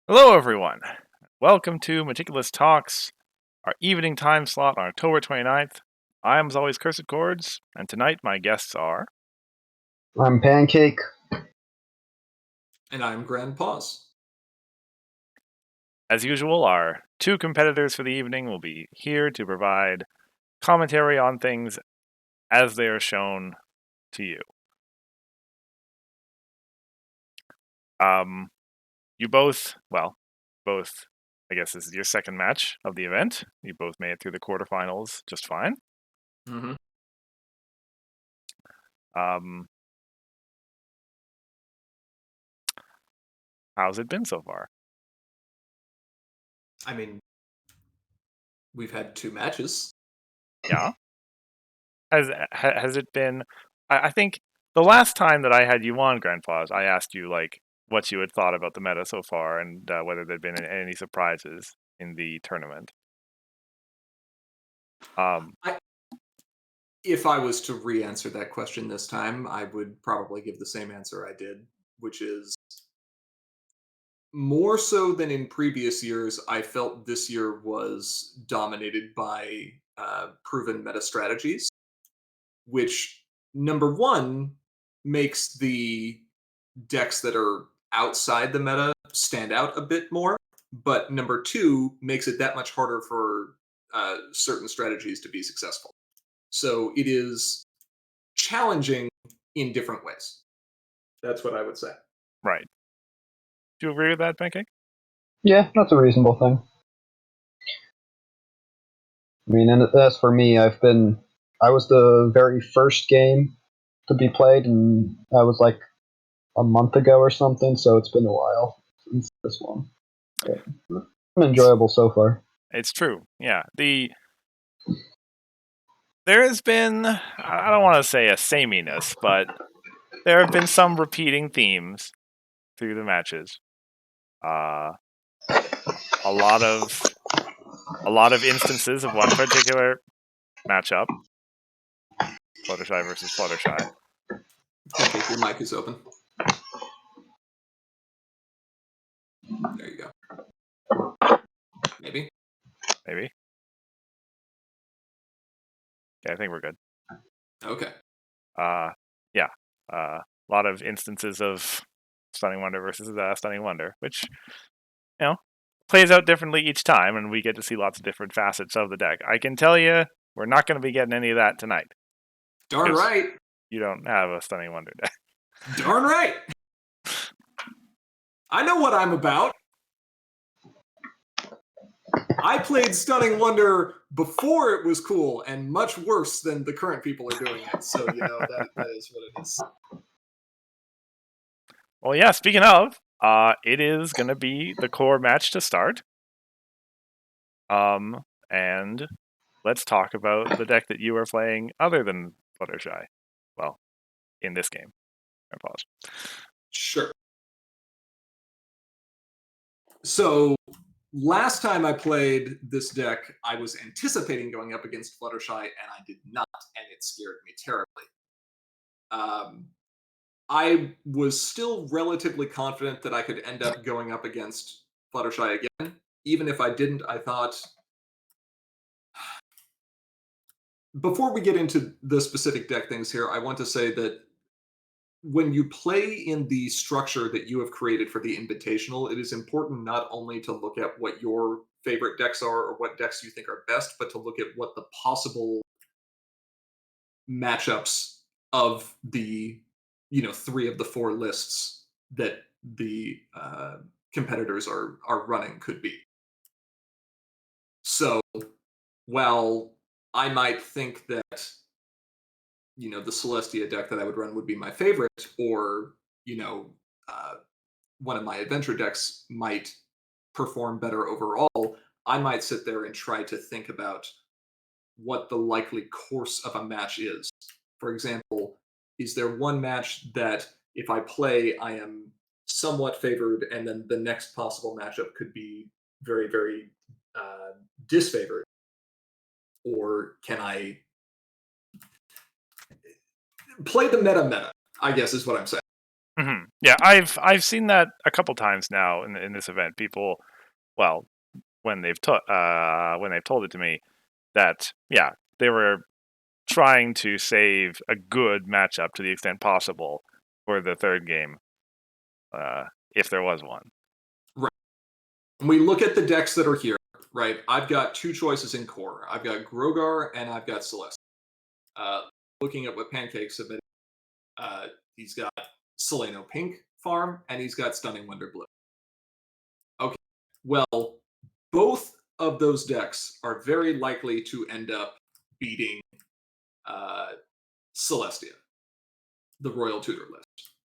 Hello, everyone. Welcome to Meticulous Talks, our evening time slot on October 29th. I am, as always, Cursed Chords, and tonight my guests are... I'm Pancake. And I'm Grand Paws. As usual, our two competitors for the evening will be here to provide commentary on things as they are shown to you. You both, I guess this is your second match of the event. You both made it through the quarterfinals just fine. Mm-hmm. How's it been so far? I mean, we've had two matches. Yeah. Has it been? I think the last time that I had you on, Grandpa's, I asked you what you had thought about the meta so far and whether there'd been any surprises in the tournament. If I was to re-answer that question this time, I would probably give the same answer I did, which is more so than in previous years. I felt this year was dominated by proven meta strategies, which number one makes the decks that are outside the meta stand out a bit more, but number two makes it that much harder for certain strategies to be successful. So it is challenging in different ways. That's what I would say. Right. Do you agree with that, Pancake? Yeah, that's a reasonable thing. I mean, and as for me, I was the very first game to be played, and that was like a month ago or something, so it's been a while since this one. But it's been enjoyable so far. It's true. Yeah. There has been, I don't want to say a sameness, but there have been some repeating themes through the matches. A lot of instances of one particular matchup, Fluttershy versus Fluttershy. Pancake, your mic is open. There you go. Maybe. Okay, I think we're good. Okay. Yeah. A lot of instances of Stunning Wonder versus Stunning Wonder, which, plays out differently each time, and we get to see lots of different facets of the deck. I can tell you, we're not going to be getting any of that tonight. Darn right. You don't have a Stunning Wonder deck. Darn right. I know what I'm about. I played Stunning Wonder before it was cool and much worse than the current people are doing it. So, that is what it is. Well, yeah, speaking of, it is going to be the core match to start. And let's talk about the deck that you are playing other than Fluttershy. Well, in this game. I pause. Sure. So, last time I played this deck, I was anticipating going up against Fluttershy, and I did not, and it scared me terribly. I was still relatively confident that I could end up going up against Fluttershy again. Even if I didn't, I thought... Before we get into the specific deck things here, I want to say that when you play in the structure that you have created for the Invitational, it is important not only to look at what your favorite decks are or what decks you think are best, but to look at what the possible matchups of the three of the four lists that the competitors are running could be. So while I might think that the Celestia deck that I would run would be my favorite, or one of my adventure decks might perform better overall, I might sit there and try to think about what the likely course of a match is. For example, is there one match that if I play, I am somewhat favored, and then the next possible matchup could be very, very disfavored? Or can I play the meta, I guess is what I'm saying. Yeah, I've seen that a couple times now in this event. People, well, when they've told it to me, that they were trying to save a good matchup to the extent possible for the third game, if there was one. Right. When we look at the decks that are here, right, I've got two choices in core. I've got Grogar and I've got Celeste. Looking at what Pancake submitted, he's got Seleno Pink farm and he's got Stunning Wonder Blue. Okay, well, both of those decks are very likely to end up beating Celestia, the Royal Tutor list.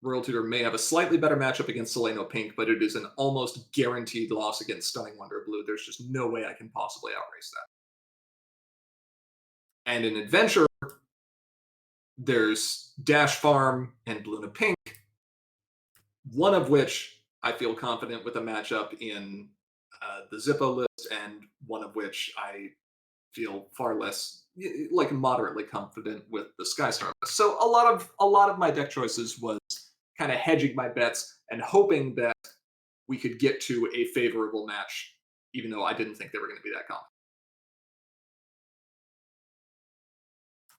Royal Tutor may have a slightly better matchup against Seleno Pink, but it is an almost guaranteed loss against Stunning Wonder Blue. There's just no way I can possibly outrace that. And in Adventure, there's Dash Farm and Luna Pink, one of which I feel confident with a matchup in the Zippo list, and one of which I feel far less, like moderately confident with the Skystar list. So a lot of my deck choices was kind of hedging my bets and hoping that we could get to a favorable match, even though I didn't think they were going to be that confident.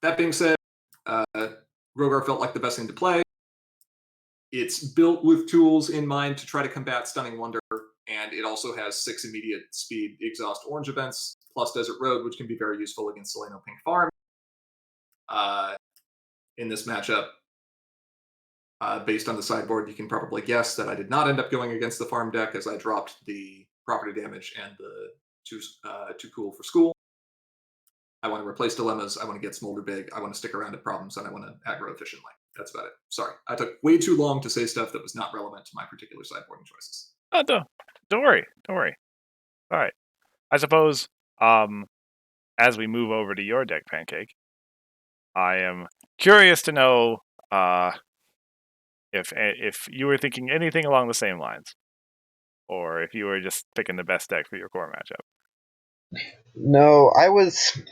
That being said, Rogar felt like the best thing to play. It's built with tools in mind to try to combat Stunning Wonder, and it also has 6 immediate speed exhaust orange events, plus Desert Road, which can be very useful against Seleno Pink Farm. In this matchup, based on the sideboard, you can probably guess that I did not end up going against the farm deck, as I dropped the property damage and the too cool for school. I want to replace dilemmas. I want to get Smolder big. I want to stick around at problems, and I want to aggro efficiently. That's about it. Sorry, I took way too long to say stuff that was not relevant to my particular sideboarding choices. Oh, don't worry. All right. I suppose, as we move over to your deck, Pancake, I am curious to know if you were thinking anything along the same lines, or if you were just picking the best deck for your core matchup. No, I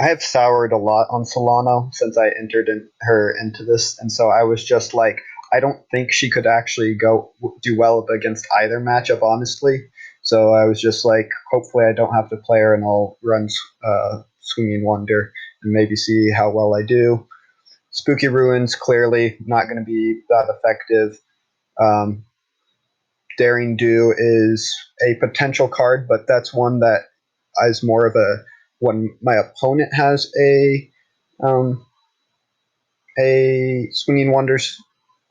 have soured a lot on Solano since I entered her into this, and so I was just like, I don't think she could actually do well against either matchup, honestly. So I was just like, hopefully I don't have to play her, and I'll run Swinging Wonder and maybe see how well I do. Spooky Ruins, clearly not going to be that effective. Daring Do is a potential card, but that's one that is more of a when my opponent has a Swinging Wonders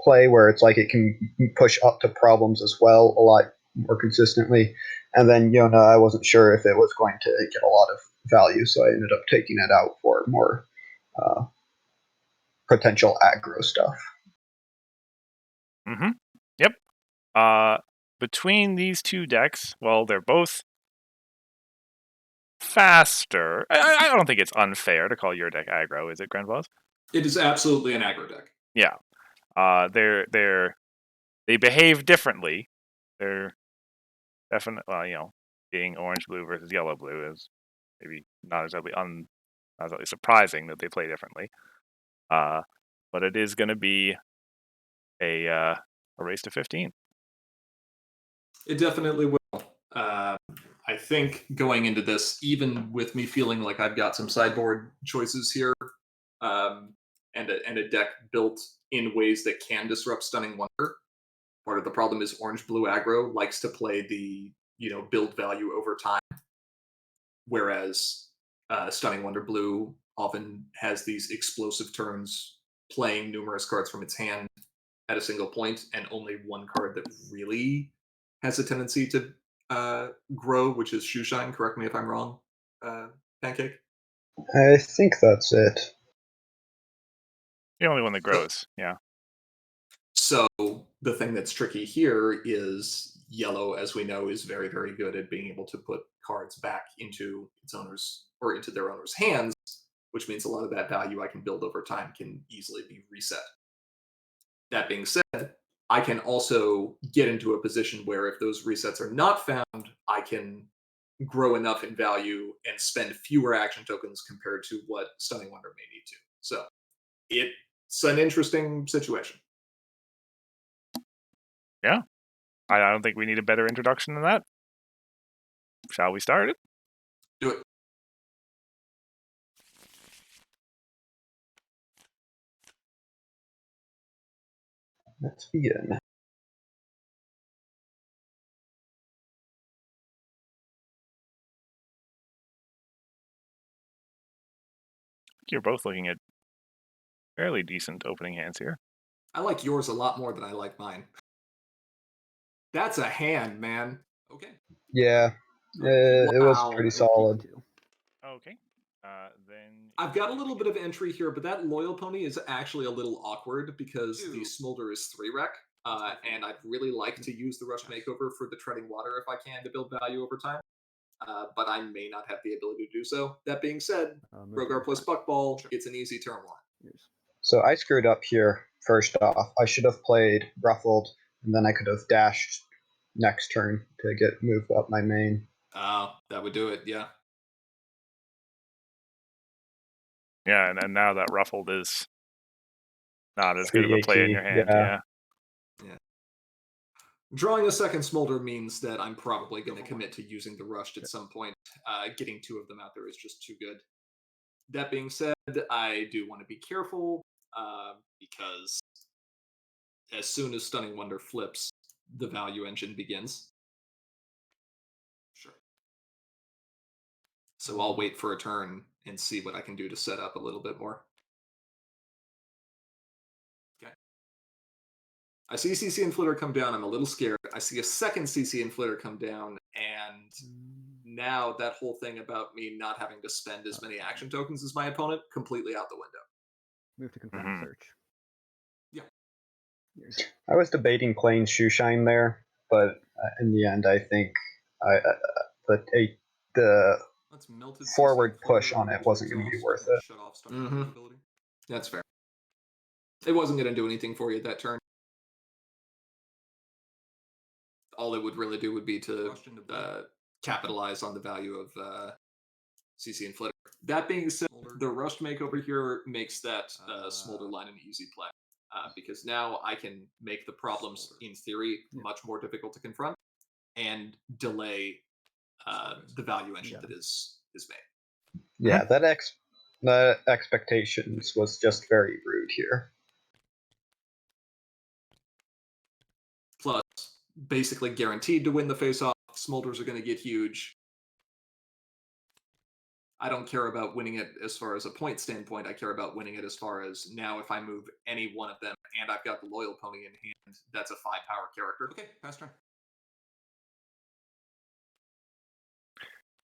play where it's like it can push up to problems as well a lot more consistently. And then Yona, I wasn't sure if it was going to get a lot of value, so I ended up taking it out for more potential aggro stuff. Yep. Between these two decks, well, they're both faster. I don't think it's unfair to call your deck aggro, is it, Grenvos? It is absolutely an aggro deck. Yeah. They behave differently. They're definitely, being orange blue versus yellow blue is maybe not exactly surprising that they play differently. But it is going to be a race to 15. It definitely will. I think going into this, even with me feeling like I've got some sideboard choices here, and a deck built in ways that can disrupt Stunning Wonder, part of the problem is orange blue aggro likes to play the build value over time, whereas Stunning Wonder Blue often has these explosive turns, playing numerous cards from its hand at a single point, and only one card that really has a tendency to grow, which is Shoeshine. Correct me if I'm wrong, Pancake. I think that's it. The only one that grows, yeah. So the thing that's tricky here is yellow, as we know, is very, very good at being able to put cards back into its owners or into their owners' hands, which means a lot of that value I can build over time can easily be reset. That being said, I can also get into a position where if those resets are not found, I can grow enough in value and spend fewer action tokens compared to what Stunning Wonder may need to. So it's an interesting situation. Yeah. I don't think we need a better introduction than that. Shall we start it? Do it. Let's begin. You're both looking at fairly decent opening hands here. I like yours a lot more than I like mine. That's a hand, man. Okay. Yeah, it was Wow. pretty I peeked solid. too. Okay. Then I've got a little bit of entry here, but that loyal pony is actually a little awkward because the Two. smolder is 3-rec, and I'd really like to use the rush makeover for the treading water if I can to build value over time. But I may not have the ability to do so. That being said, Move to Rogar plus confront. Buckball, Sure. it's an easy turn one. Yours. So I screwed up here. First off, I should have played Ruffled, and then I could have dashed next turn to get move up my main. That would do it, yeah. yeah, and now that Ruffled is not as good of a play in your 3AT, hand. yeah. Yeah. Drawing a second smolder means that I'm probably going to commit to using the rushed at some point. Getting 2 of them out there is just too good. That being said, I do want to be careful because as soon as Stunning Wonder flips, the value engine begins. Sure. So I'll wait for a turn and see what I can do to set up a little bit more. Okay. I see CC Inflator come down. I'm a little scared. I see a second CC Inflator come down, and now that whole thing about me not having to spend as many action tokens as my opponent, completely out the window. Move to confront. Mhm. Search. Yeah. Yours. I was debating playing Shoeshine there, but in the end, I think the Let's melted forward CC push Inflator on it to wasn't going to be exhaust worth and it. Shut off Stunning Wonder ability. That's fair. It wasn't going to do anything for you that turn. All it would really do would be to capitalize on the value of CC and Flitter. That being said, the Rushed Makeover here makes that Smolder line an easy play. Because now I can make the problems, in theory, much more difficult to confront and delay the value engine that is made. Yeah, the expectations was just very rude here. Plus, basically guaranteed to win the face-off. Smolders are going to get huge. I don't care about winning it as far as a point standpoint. I care about winning it as far as now if I move any one of them and I've got the loyal pony in hand, that's a 5-power character. Okay, pass turn.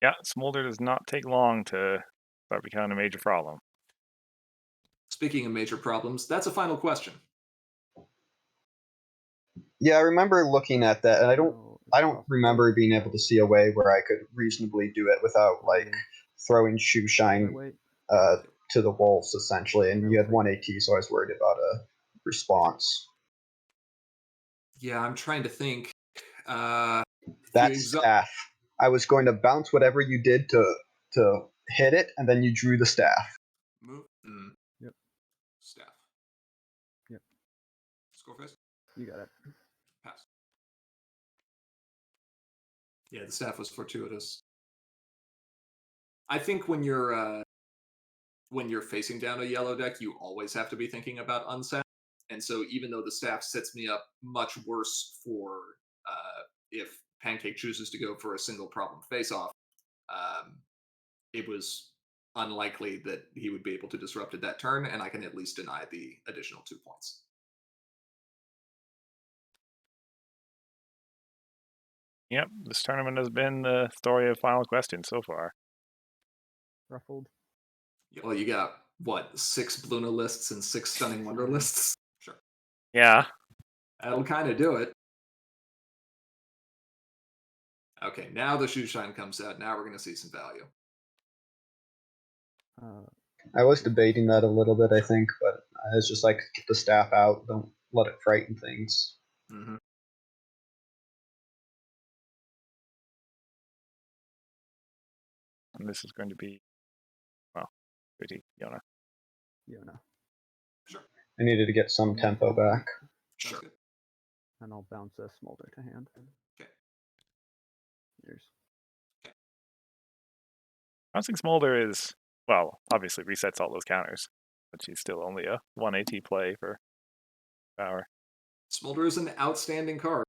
Yeah, Smolder does not take long to start becoming a major problem. Speaking of major problems, that's a final question. Yeah, I remember looking at that, and I don't remember being able to see a way where I could reasonably do it without like throwing Shoeshine Wait. to the wolves essentially. And you had 1 AT, so I was worried about a response. Yeah, I'm trying to think. That staff. I was going to bounce whatever you did to hit it, and then you drew the staff. Move. Yep. Staff. Yep. Score face. You got it. Pass. Yeah, the staff was fortuitous. I think when you're facing down a yellow deck, you always have to be thinking about unsat. And so even though the staff sets me up much worse for if Pancake chooses to go for a single problem face-off, it was unlikely that he would be able to disrupt it that turn, and I can at least deny the additional 2 points. Yep, this tournament has been the story of Final Question so far. Ruffled. Well, you got, what, 6 Bluna lists and 6 Stunning Wonder lists? Sure. Yeah. That'll kind of do it. Okay, now the Shoeshine comes out. Now we're going to see some value. I was debating that a little bit, I think, but it's just like, get the staff out, don't let it frighten things. Mm-hmm. And this is going to be, well, pretty Yona. Yona. Sure. I needed to get some tempo back. Sure. And I'll bounce a Smolder to hand. Okay. Yours. Bouncing Smolder is, well, obviously resets all those counters, but she's still only a 1 AT play for power. Smolder is an outstanding card.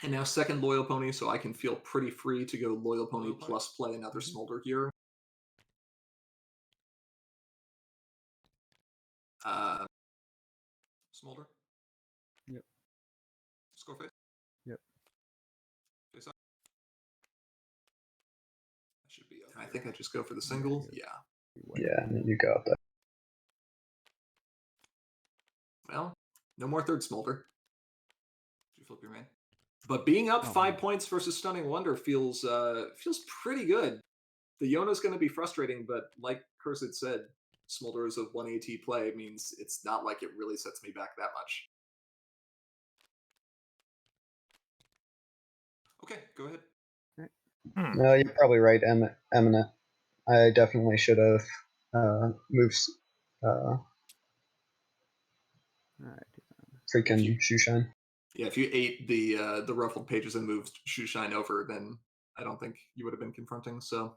And now second Loyal Pony, so I can feel pretty free to go Loyal Pony plus play another Smolder here. Smolder? Yep. Score face? Yep. Face up? That should be up. I think I just go for the single. Yeah. Yeah, you got that. Well, no more third Smolder. Did you flip your main? But being up 5 points versus Stunning Wonder feels pretty good. The Yona's going to be frustrating, but like Cursed said, Smolder is a 1 AT play means it's not like it really sets me back that much. Okay, go ahead. No, you're probably right, Eminent. I definitely should have moved freaking Shoeshine. Yeah, if you ate the ruffled pages and moved Shoeshine over, then I don't think you would have been confronting. So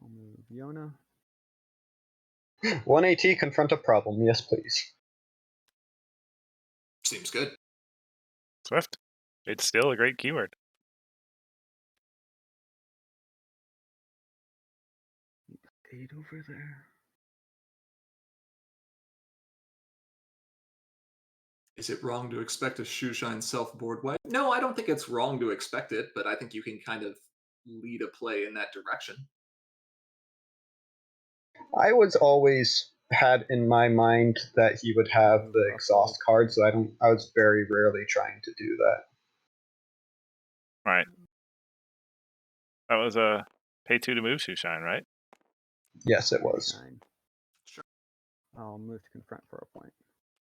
I'll move Yona. 1 AT confront a problem. Yes, please. seems good. Swift. It's still a great keyword. Eight over there. Is it wrong to expect a Shoeshine self-board way? No, I don't think it's wrong to expect it, but I think you can kind of lead a play in that direction. I was always had in my mind that he would have the exhaust card, so I was very rarely trying to do that. Right. That was a pay 2 to move Shoeshine, right? Yes, it was. Nine. Sure. I'll move to confront for a point.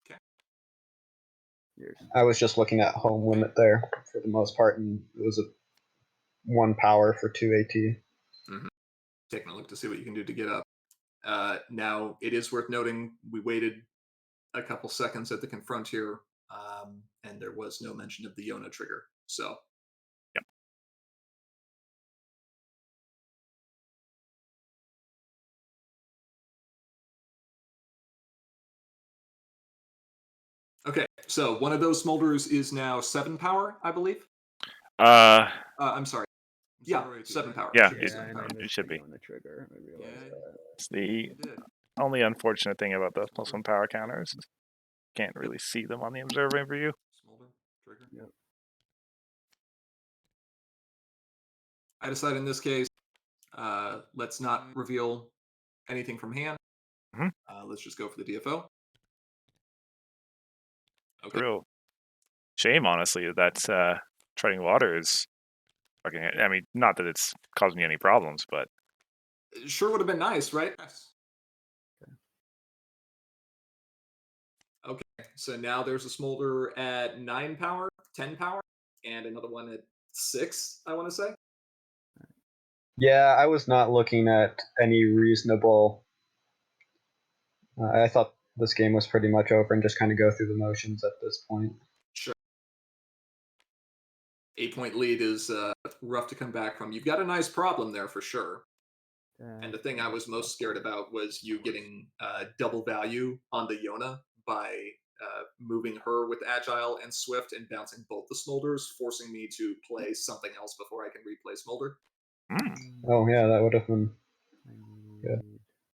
Okay. Yours. I was just looking at home limit there for the most part, and it was a 1 power for 2 AT. Mm-hmm. Taking a look to see what you can do to get up. Now, it is worth noting we waited a couple seconds at the confront here, and there was no mention of the Yona trigger. So, yep. Okay, so one of those Smolders is now 7 power, I believe. I'm sorry. Yeah, 7 power. Yeah, it should be. On the trigger. I realized that. It's the only unfortunate thing about the +1 power counters. Can't really see them on the observer view. Smolder, trigger. Yep. I decide in this case, let's not reveal anything from hand. Mm-hmm. Let's just go for the DFO. Okay. Real shame, honestly, that treading water is fucking. I mean, not that it's caused me any problems, but it sure would have been nice, right? Yes. Okay, so now there's a Smolder at 9 power, 10 power, and another one at 6, I want to say. Yeah, I was not looking at any reasonable... I thought this game was pretty much over and just kind of go through the motions at this point. Sure. 8-point lead is rough to come back from. You've got a nice problem there for sure. And the thing I was most scared about was you getting double value on the Yona by moving her with Agile and Swift and bouncing both the Smolders, forcing me to play something else before I can replay Smolder. Oh yeah, that would have been good.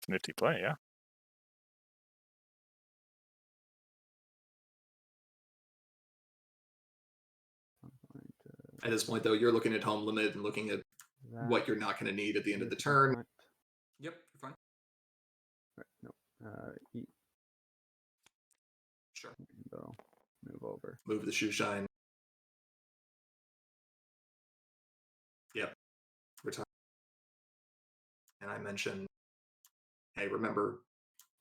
It's a nifty play, yeah. At this point, though, you're looking at home limit and looking at what you're not going to need at the end of the turn. Yep, you're fine. Right, no. Eat. Sure. Go. Move over. Move the Shoeshine. Yep. Retire. And I mentioned, hey, remember,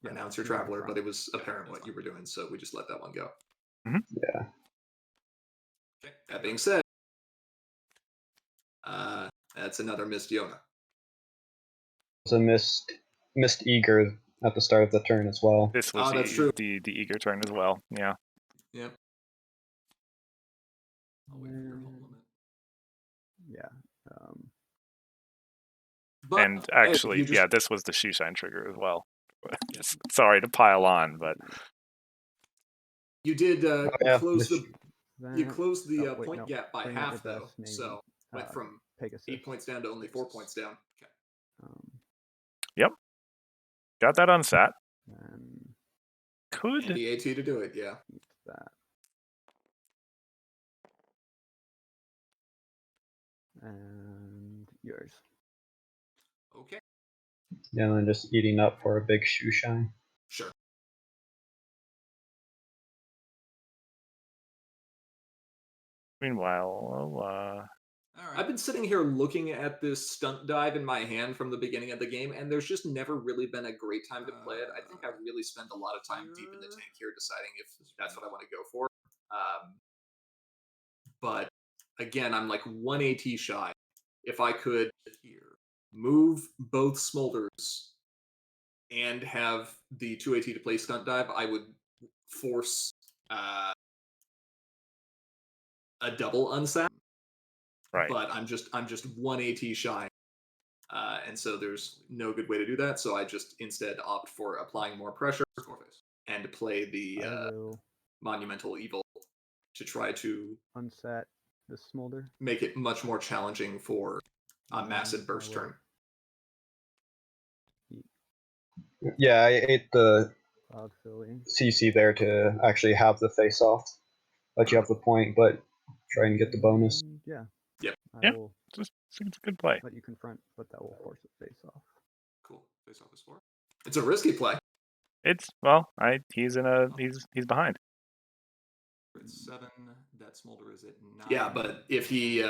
announce your traveler, but it was apparent what you were doing, so we just let that one go. Mm-hmm. Yeah. Okay. That being said, that's another missed Yona. It's a missed Eager at the start of the turn as well. This was that's true. the eager turn as well. Yeah. Yep. I'll wait for your whole limit. Yeah. But, And actually, hey, this was the shoe shine trigger as well. Sorry to pile on, but you did close the You closed the point gap by half, though. So went from Pegasus. 8 points down to only 4 points down. Okay. Yep. Got that unsat. And Could and the AT to do it, yeah. eat that. And yours. Okay. Yeah, and then just eating up for a big shoe shine. Sure. Meanwhile, I've been sitting here looking at this stunt dive in my hand from the beginning of the game, and there's just never really been a great time to play it. I think I really spend a lot of time deep in the tank here deciding if that's what I want to go for. But again, I'm like 1 AT shy. If I could move both smolders and have the 2 AT to play stunt dive, I would force a double unsat. right. But I'm just 1 AT shy. And so there's no good way to do that. So I just instead opt for applying more pressure and play the Monumental Evil to try to unsat the smolder. Make it much more challenging for a massive burst turn. Yeah, I ate the Cloud Philly. CC there to actually have the face off. Let you have the point, but try and get the bonus. Yeah. Yep. Yeah. It's a good play. Let you confront, but that will force a face off. Cool. Face off is 4. It's a risky play. He's behind. It's 7. That smolder is at 9. Yeah, but if he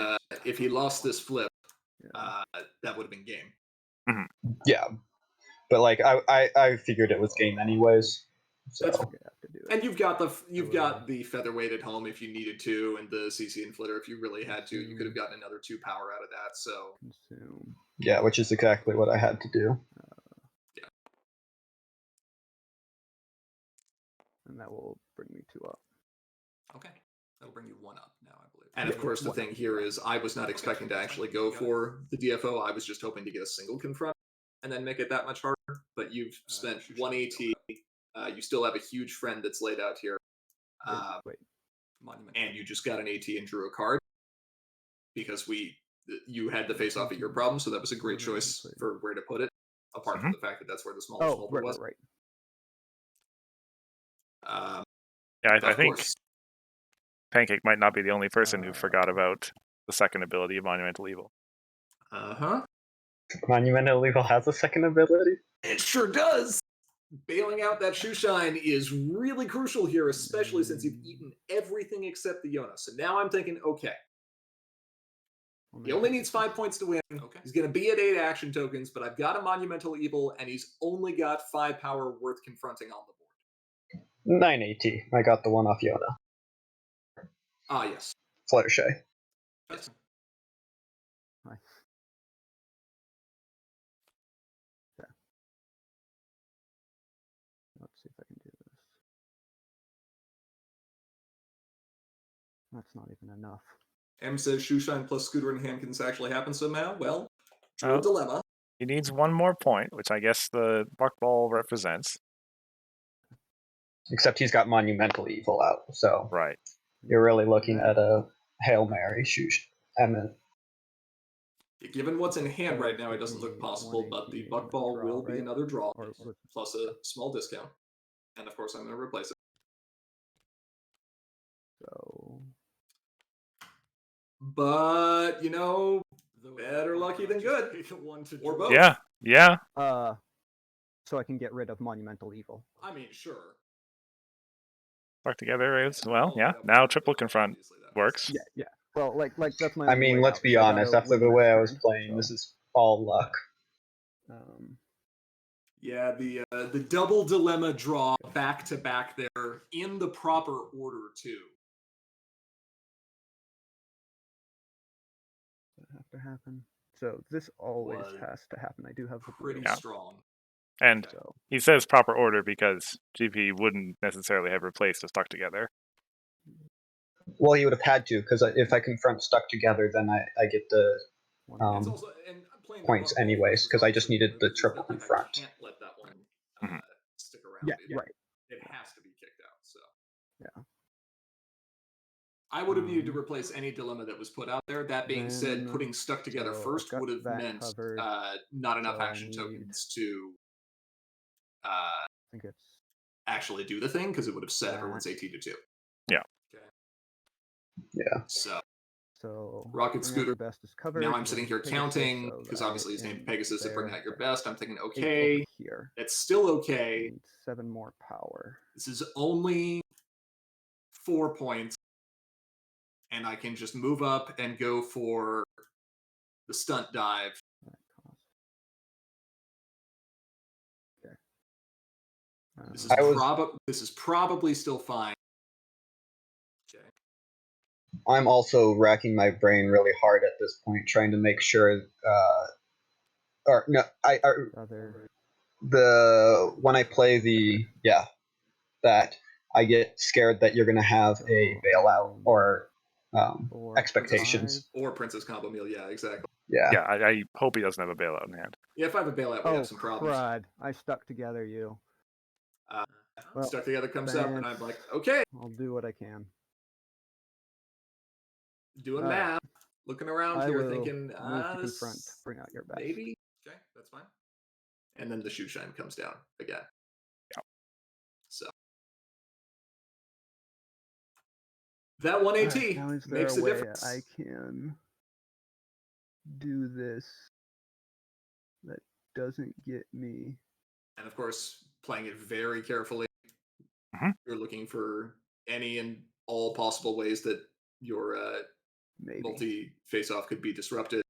lost this flip, that would have been game. Mm-hmm. Yeah, but like I figured it was game anyways. So. That's what you have to do. And you've got the featherweight at home if you needed to, and the CC inflitter if you really had to. You could have gotten another 2 power out of that. So consume. Yeah, which is exactly what I had to do. Yeah. And that will bring me 2 up. Okay. That'll bring you 1 up now, I believe. And of course, the thing here is I was not expecting to actually go for the DFO. I was just hoping to get a single confront and then make it that much harder. But you've spent 1 AT. You still have a huge friend that's laid out here. Wait. And you just got an AT and drew a card because you had the face off at your problem, so that was a great choice for where to put it. Apart from the fact that that's where the smallest smolder was. Right. I think Pancake might not be the only person who forgot about the second ability of Monumental Evil. Monumental Evil has a second ability? It sure does! Bailing out that shoe shine is really crucial here, especially since you've eaten everything except the Yona. So now I'm thinking, okay. He only needs 5 points to win. Okay. He's going to be at 8 action tokens, but I've got a Monumental Evil, and he's only got 5 power worth confronting on the board. 9 AT. I got the one off Yona. Ah, yes. Fluttershy. Yes. Nice. Yeah. Let's see if I can do this. That's not even enough. M says Shoeshine plus Scooter in hand can this actually happen somehow. Well, true dilemma. He needs 1 more point, which I guess the Buckball represents. Except he's got Monumental Evil out, so right. You're really looking at a Hail Mary Given what's in hand right now, it doesn't look possible, but the Buckball will be another draw, plus a small discount. And of course, I'm going to replace it. So... But, better lucky than good. Or both. Yeah. So I can get rid of Monumental Evil. I mean, sure. Work together as well. Yeah. Now triple confront works. Yeah. Well, like that's my. I mean, let's be honest. After the way I was playing, this is all luck. Yeah, the double dilemma draw back to back there in the proper order too. Does that have to happen? So this always has to happen. I do have the pretty strong. And So he says proper order because GP wouldn't necessarily have replaced the stuck together. Well, he would have had to, because if I confront stuck together, then I get the one It's Um, also and playing the points ball anyways, force 'cause I also just needed good the moves. It's triple not like confront. I can't let that one Mhm. stick around. Yeah, right. It has to be kicked out. So Yeah. I would have needed to replace any dilemma that was put out there. That being said, Then- putting stuck together so first I've got would have that meant covered, not enough so I action need- tokens to I think it's actually do the thing because it would have set that. everyone's AT to 2. Yeah. Okay. Yeah. So Bring Rocket Out Scooter. Your Best is covered. Now I'm sitting here Pegasus, counting so because I obviously his am name Pegasus to bring there. out your best. I'm thinking, Eight okay, over here. that's still I okay. need 7 more power. This is only 4 points, and I can just move up and go for the stunt dive. That costs. Okay. This is probably still fine. Okay. I'm also racking my brain really hard at this point, trying to make sure. Or no, when I play that I get scared that you're gonna have a bailout or expectations. Or Princess Combo Meal, yeah, exactly. Yeah. Yeah, I hope he doesn't have a bailout in hand. Yeah, if I have a bailout, we have some problems. Crud. I stuck together you. Well, stuck together comes up, and I'm like, okay. I'll do what I can. Doing math, looking around here, thinking, move to confront. Bring out your best. Maybe. Okay, that's fine. And then the shoe shine comes down again. Yeah. So that 1AT now is there makes a a way difference. I can do this that doesn't get me. And of course, playing it very carefully. Mhm. You're looking for any and all possible ways that your multi face-off could be disrupted.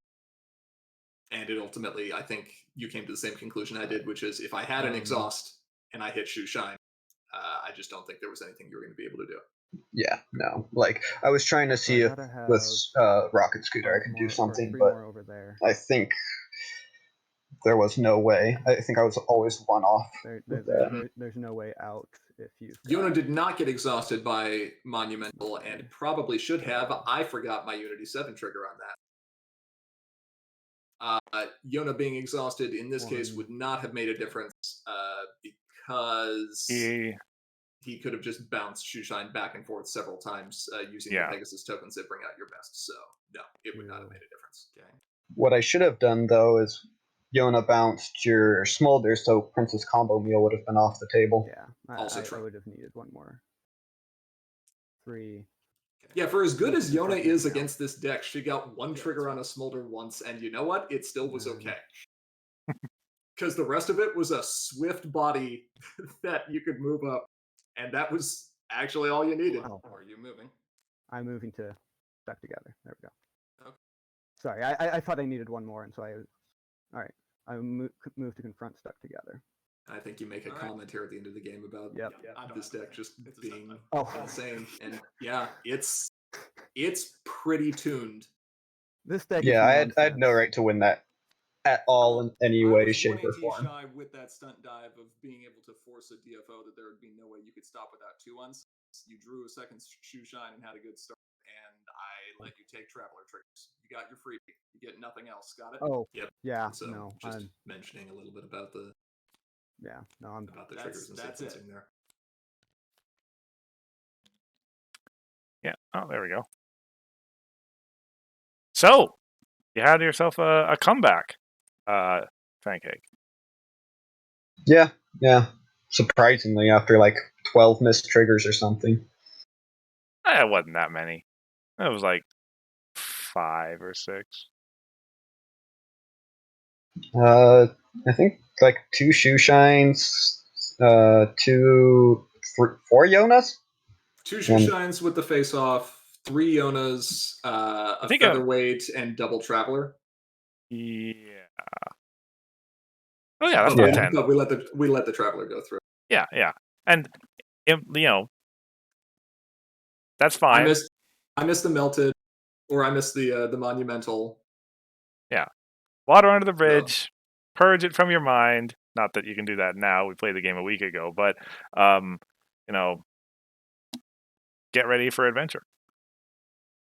And it ultimately, I think you came to the same conclusion I did, which is if I had an exhaust and I hit shoe shine, I just don't think there was anything you were going to be able to do. Yeah, no. Like, I was trying to see if with Rocket Scooter I could do something, but I think there was no way. I think I was always one off. There's no way out if you. Yona did not get exhausted by Monumental and probably should have. I forgot my Unity 7 trigger on that. Yona being exhausted in this case would not have made a difference because he could have just bounced Shoeshine back and forth several times using the Pegasus tokens that bring out your best. So, no, it would not have made a difference. Okay. What I should have done, though, is Yona bounced your Smolder, so Princess Combo Meal would have been off the table. Yeah, I would have needed one more. 3. Yeah, for as good as Yona is against this deck, she got one trigger on a Smolder once, and you know what? It still was okay. Because the rest of it was a swift body that you could move up, and that was actually all you needed. Oh. Are you moving? I'm moving to stuck together. There we go. Okay. Sorry, I thought I needed one more, and so I. All right, I moved to confront stuck together. I think you make a comment here at the end of the game about this deck just being insane, and yeah, it's pretty tuned. This deck. Yeah, I had no right to win that at all in any way, shape, or form. Shy with that stunt dive of being able to force a DFO that there would be no way you could stop without 2-1s. You drew a second shoe shine and had a good start, and I let you take Traveler triggers. You got your freebie. You get nothing else. Got it? Oh, yep. Yeah. So no, just mentioning a little bit about the about the triggers and sequencing there. Yeah. Oh, there we go. So you had yourself a comeback, Pancake. Yeah. Surprisingly, after like 12 missed triggers or something. It wasn't that many. It was like 5 or 6. I think like 2 shoe shines, 4 Yonas. 2 shoe shines with the face off, 3 Yonas, a featherweight, and double Traveler. Yeah. Oh yeah, that's not 10. But we let the Traveler go through. Yeah, and that's fine. I missed the melted, or I missed the monumental. Yeah, water under the bridge, purge it from your mind. Not that you can do that now. We played the game a week ago, but get ready for adventure.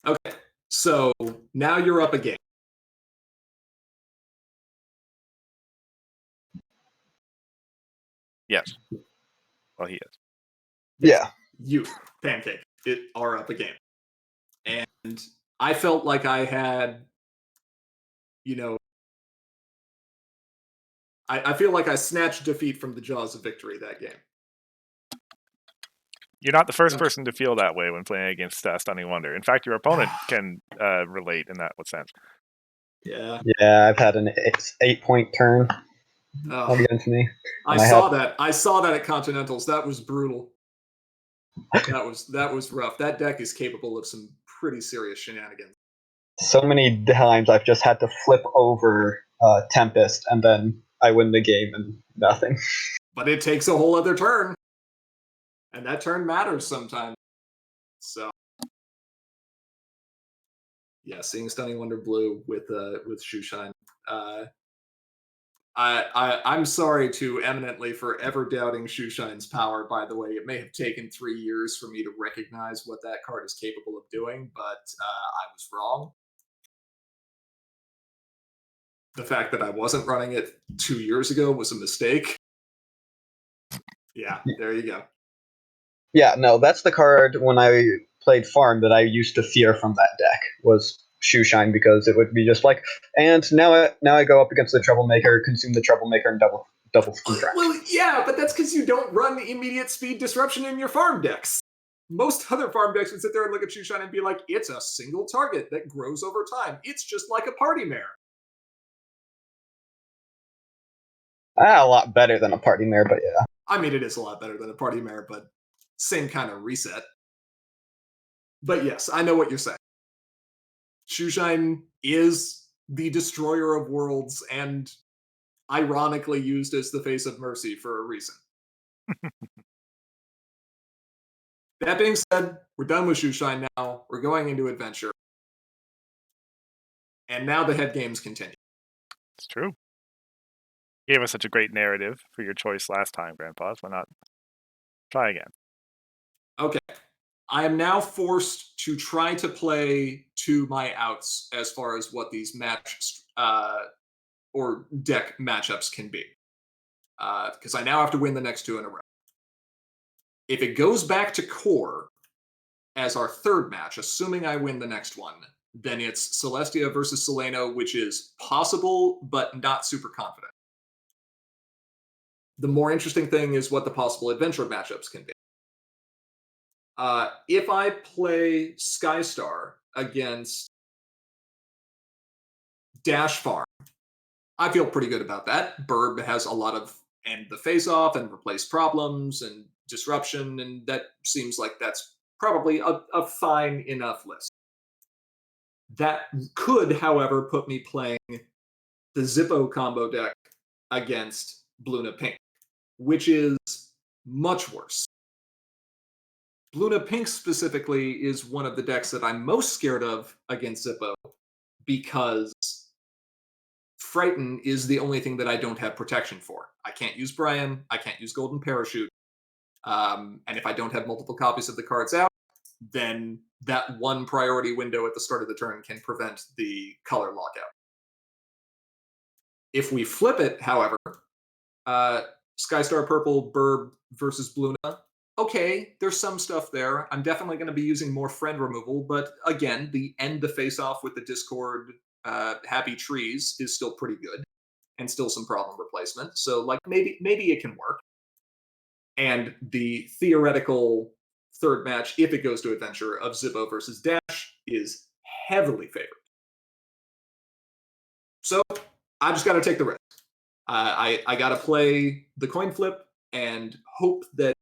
Okay, so now you're up a game. Yes. Well, he is. Yeah. You, Pancake, are up a game. And I felt like I had, I feel like I snatched defeat from the jaws of victory that game. You're not the first person to feel that way when playing against Stunning Wonder. In fact, your opponent can relate in that sense. Yeah. Yeah, I've had an 8-point turn against me. I saw that at Continentals. That was brutal. That was rough. That deck is capable of some pretty serious shenanigans. So many times I've just had to flip over Tempest, and then I win the game and nothing. But it takes a whole other turn, and that turn matters sometimes. So, yeah, seeing Stunning Wonder Blue with Shoeshine. I'm sorry to eminently forever doubting Shoeshine's power, by the way. It may have taken 3 years for me to recognize what that card is capable of doing, but I was wrong. The fact that I wasn't running it 2 years ago was a mistake. Yeah, there you go. Yeah, no, that's the card when I played Farm that I used to fear from that deck, was Shoeshine, because it would be just like, and now I go up against the Troublemaker, consume the Troublemaker, and double confront. Well, yeah, but that's because you don't run immediate speed disruption in your farm decks. Most other farm decks would sit there and look at Shoeshine and be like, it's a single target that grows over time. It's just like a party mare. A lot better than a Party Mare, but yeah. I mean, it is a lot better than a party mare, but same kind of reset. But yes, I know what you're saying. Shoeshine is the destroyer of worlds and ironically used as the face of mercy for a reason. That being said, we're done with Shoeshine now. We're going into adventure. And now the head games continue. It's true. You gave us such a great narrative for your choice last time, Grandpa. Why not try again? Okay. I am now forced to try to play to my outs as far as what these match or deck matchups can be. Because I now have to win the next 2 in a row. If it goes back to core as our third match, assuming I win the next one, then it's Celestia versus Seleno, which is possible, but not super confident. The more interesting thing is what the possible adventure matchups can be. If I play Skystar against Dash Farm, I feel pretty good about that. Burb has a lot of end the face-off and replace problems and disruption, and that seems like that's probably a fine enough list. That could, however, put me playing the Zippo combo deck against Bluna Pink, which is much worse. Bluna Pink specifically is one of the decks that I'm most scared of against Zippo because Frighten is the only thing that I don't have protection for. I can't use Brian, I can't use Golden Parachute, and if I don't have multiple copies of the cards out, then that one priority window at the start of the turn can prevent the color lockout. If we flip it, however, Skystar Purple, Burb versus Bluna, okay, there's some stuff there. I'm definitely going to be using more friend removal, but again, the end the face-off with the Discord Happy Trees is still pretty good, and still some problem replacement. So, like, maybe it can work. And the theoretical third match, if it goes to adventure, of Zippo versus Dash is heavily favored. So I just got to take the risk. I got to play the coin flip and hope that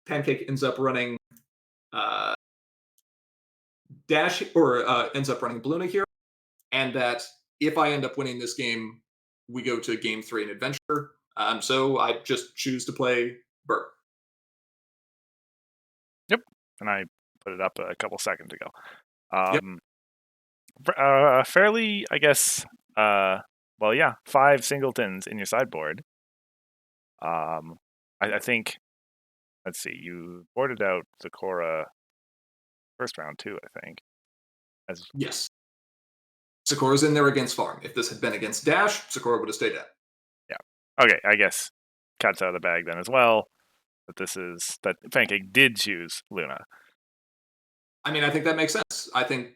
Pancake ends up running Dash or ends up running Bluna here, and that if I end up winning this game, we go to game 3 in adventure. So I just choose to play Burr. Yep, and I put it up a couple seconds ago. Yep. Fairly, I guess. 5 singletons in your sideboard. I think, let's see, you boarded out Sakura first round too, I think. Yes. Sakura's in there against Farm. If this had been against Dash, Sakura would have stayed out. Yeah. Okay, I guess cat's out of the bag then as well. But that Pancake did choose Luna. I mean, I think that makes sense. I think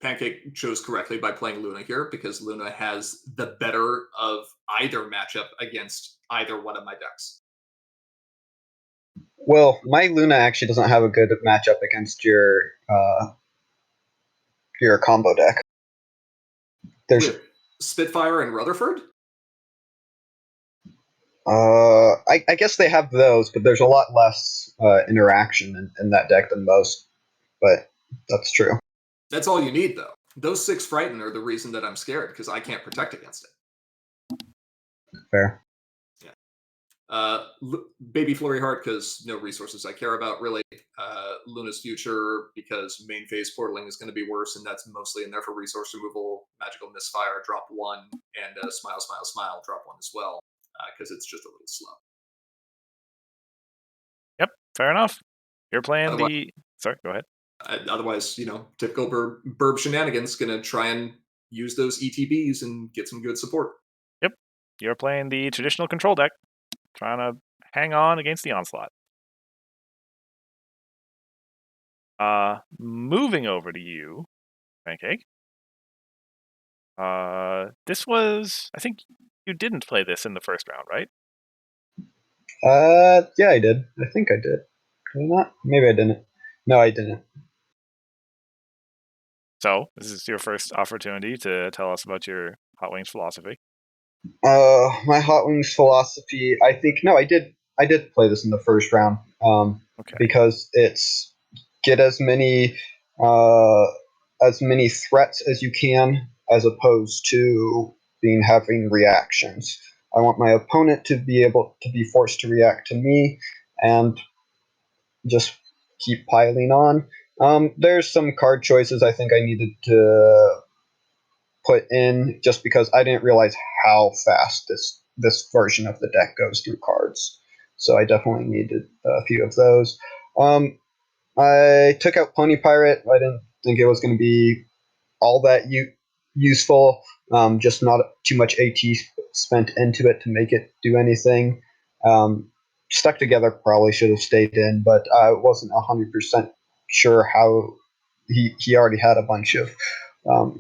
Pancake chose correctly by playing Luna here because Luna has the better of either matchup against either one of my decks. Well, my Luna actually doesn't have a good matchup against your combo deck. There's With Spitfire and Rutherford? I guess they have those, but there's a lot less interaction in that deck than most. But that's true. That's all you need, though. Those 6 Frighten are the reason that I'm scared because I can't protect against it. Fair. Baby Flurry Heart because no resources I care about really. Luna's Future because main phase portaling is going to be worse, and that's mostly in there for resource removal. Magical Misfire, drop 1, and Smile, Smile, Smile, drop 1 as well because it's just a little slow. Yep, fair enough. You're playing Sorry, go ahead. Otherwise, typical Burb shenanigans, going to try and use those ETBs and get some good support. Yep, you're playing the traditional control deck, trying to hang on against the onslaught. Moving over to you, Pancake. This was, I think you didn't play this in the first round, right? Yeah, I did. I think I did. Did I not? Maybe I didn't. No, I didn't. So, this is your first opportunity to tell us about your Hot Wings philosophy. My Hot Wings philosophy. I think no, I did. I did play this in the first round. Okay. Because it's get as many threats as you can, as opposed to having reactions. I want my opponent to be able to be forced to react to me, and just keep piling on. There's some card choices I think I needed to put in just because I didn't realize how fast this version of the deck goes through cards. So I definitely needed a few of those. I took out Pony Pirate. I didn't think it was going to be all that useful. Just not too much AT spent into it to make it do anything. Stuck Together probably should have stayed in, but I wasn't 100% sure how he already had a bunch of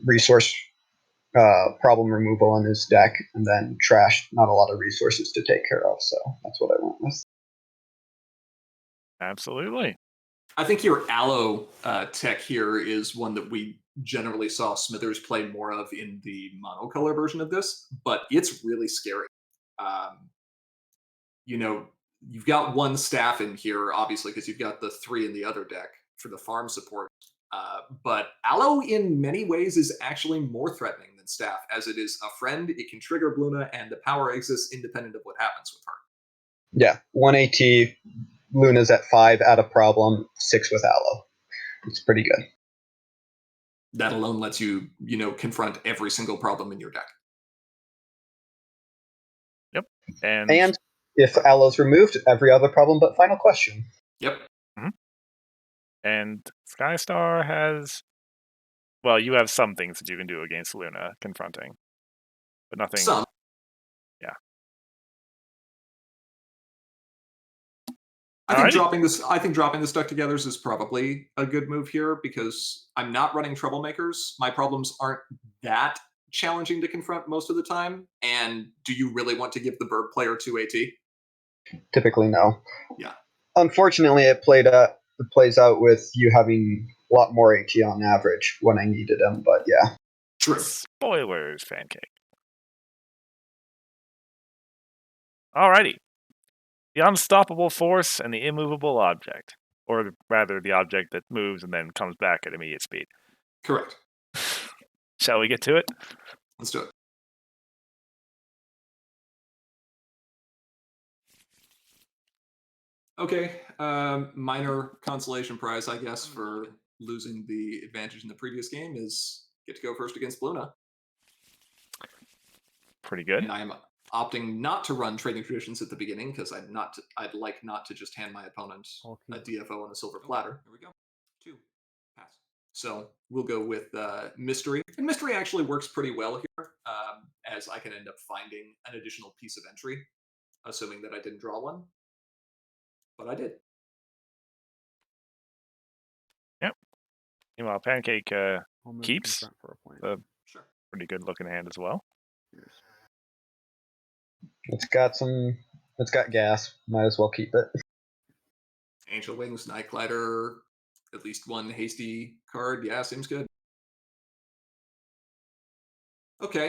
resource problem removal in his deck, and then trash, not a lot of resources to take care of. So that's what I went with. Absolutely. I think your Aloe tech here is one that we generally saw Smithers play more of in the monocolor version of this, but it's really scary. You've got 1 staff in here, obviously, because you've got the 3 in the other deck for the farm support. But Aloe, in many ways, is actually more threatening than staff, as it is a friend, it can trigger Bluna, and the power exists independent of what happens with her. Yeah, 1 AT, Luna's at 5, at a problem, 6 with Aloe. It's pretty good. That alone lets you, confront every single problem in your deck. Yep. And if Aloe's removed, every other problem but Final Question. Yep. Mm-hmm. And Skystar has, well, you have some things that you can do against Luna confronting, but nothing. Some. Yeah. I think dropping the Stuck Togethers is probably a good move here because I'm not running Troublemakers. My problems aren't that challenging to confront most of the time. And do you really want to give the Bird player 2 AT? Typically, no. Yeah. Unfortunately, it plays out with you having a lot more AT on average when I needed them, but yeah. True. Spoilers, Pancake. Alrighty. The unstoppable force and the immovable object. Or rather, the object that moves and then comes back at immediate speed. Correct. Shall we get to it? Let's do it. Okay. Minor consolation prize, I guess, for losing the advantage in the previous game is get to go first against Luna. Pretty good. And opting not to run Trading Traditions at the beginning because I'd like not to just hand my opponent a DFO on a silver platter. Here we go. 2. Pass. So we'll go with Mystery. And Mystery actually works pretty well here, as I can end up finding an additional piece of entry, assuming that I didn't draw one. But I did. Yep. Meanwhile, Pancake I'll move to keeps confront for a point. the Sure. pretty good looking hand as well. Here's It's got gas. Might as well keep it. Angel Wings, Nightglider, at least one hasty card. Yeah, seems good. Okay.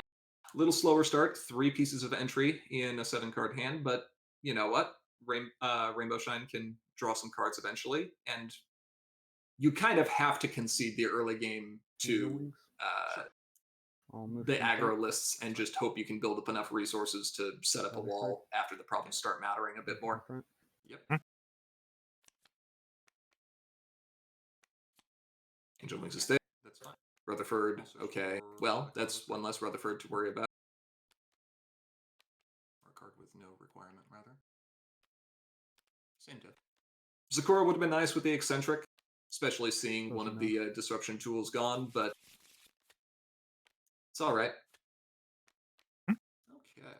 A little slower start. 3 pieces of entry in a 7-card hand, but you know what? Rainbow Shine can draw some cards eventually, and you kind of have to concede the early game Angel to Wings. I'll move the to confront. aggro lists and just hope you can build up enough resources to set up a Rutherford. wall after the problems start mattering a bit more. Confront. Yep. Angel Wings is there. That's fine. Rutherford, okay. Well, that's one less Rutherford to worry about. Or a card with no requirement, rather. Same diff. Zakora would have been nice with the eccentric, especially seeing Close one of enough. the disruption tools gone, but it's all right. Okay.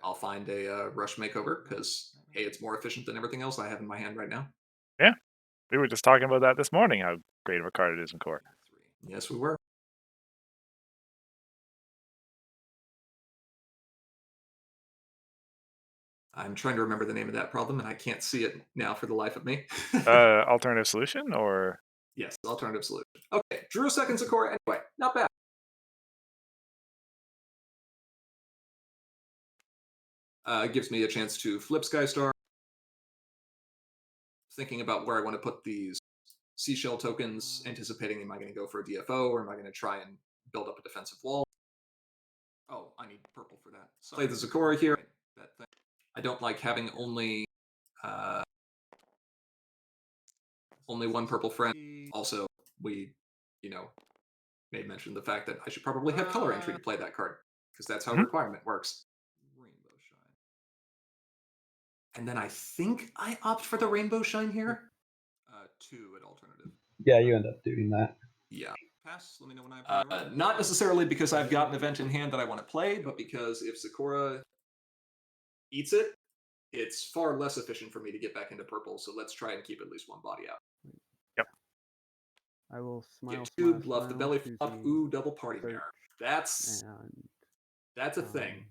I'll find a rush makeover because, hey, it's more efficient than everything else I have in my hand right now. We were just talking about that this morning, how great of a card it is in core. 3. Yes, we were. I'm trying to remember the name of that problem, and I can't see it now for the life of me. Alternative solution or Yes, alternative solution. Okay, drew a second Zakora anyway. Not bad. Gives me a chance to flip Skystar. Thinking about where I want to put these seashell tokens, anticipating am I going to go for a DFO or am I going to try and build up a defensive wall? Oh, I need purple for that. Play the Zakora here. Right, that thing. I don't like having only one purple friend. Also, we, may mention the fact that I should probably have color entry to play that card because that's how Mhm. requirement works. Rainbow Shine. And then I think I opt for the Rainbow Shine here. 2 at alternative. Yeah, you end up doing that. Yeah. Pass. Let me know when I have my Not necessarily because I've got an event in hand that I want to play, but because if Zakora eats it, it's far less efficient for me to get back into purple. So let's try and keep at least one body out. I will smile, Get smile, two, bluff the smile, belly choose flop. the Ooh, double party search, mirror. That's and a thing.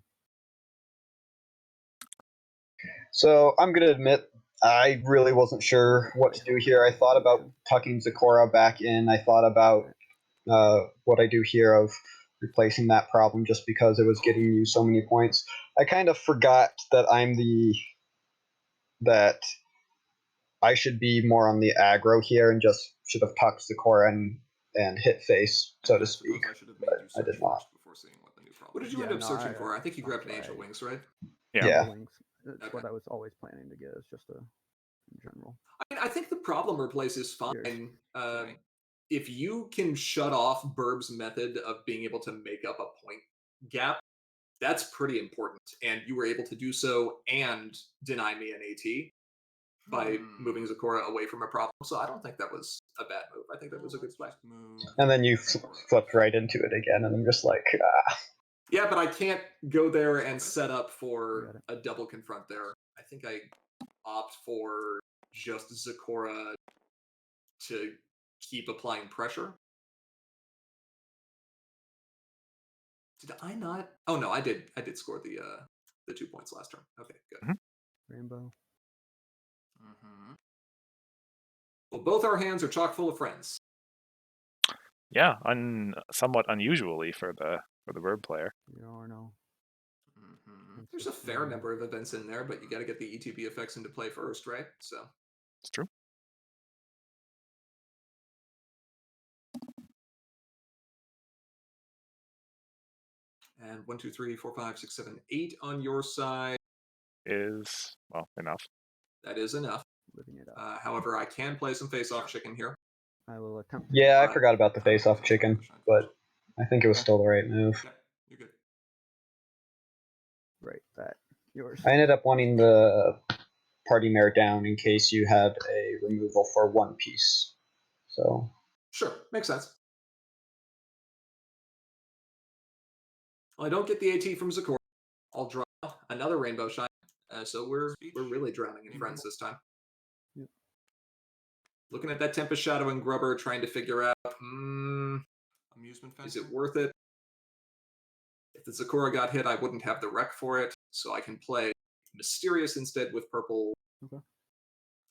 So I'm gonna admit I really wasn't sure what to do here. I thought about tucking Zakora back in. I thought about what I do here of replacing that problem just because it was getting you so many points. I kind of forgot that that I should be more on the aggro here and just should have tucked Zakora and hit face, so to speak. I should have made you I search did not. first before seeing what the new problem What did you is. end up no, searching for? I think you that's grabbed an Angel why- Wings, right? Yeah. Yeah. Angel Wings. That's Okay. what I was always planning to get. It's just in general. I mean, I think the problem replace is fine. Cheers. Okay. If you can shut off Burb's method of being able to make up a point gap, that's pretty important. And you were able to do so and deny me an AT by moving Zakora away from a problem. So I don't think that was a bad move. I think that was a good play. Just move And then you Zakora flipped up. right into it again, and I'm just like, Yeah, but I can't go there and set up Got for it. a double confront there. I think I opt for just Zakora to keep applying pressure. Did I not? Oh no, I did. I did score the 2 points last turn. Okay, good. Rainbow. Mm-hmm. Well, both our hands are chock full of friends. Yeah, somewhat unusually for the bird player. You are no. Mm-hmm. There's a fair number of events in there, but you got to get the ETB effects into play first, right? So It's true. and 1, 2, 3, 4, 5, 6, 7, 8 on your side. Is enough. That is enough. Living it up. However, I can play some face-off chicken here. I will attempt. yeah, I forgot about the face-off chicken, but I think it was still the right move. Yeah, you're good. Right. That. Yours. I ended up wanting the party mare down in case you had a removal for one piece. So Sure, makes sense. Well, I don't get the AT from Zakor. I'll draw another Rainbow Shine. So we're really drowning in friends this time. Yep. Looking at that Tempest Shadow and Grubber, trying to figure out, Amusement is fencer. it worth it? If the Zakora got hit, I wouldn't have the wreck for it, so I can play Mysterious instead with purple,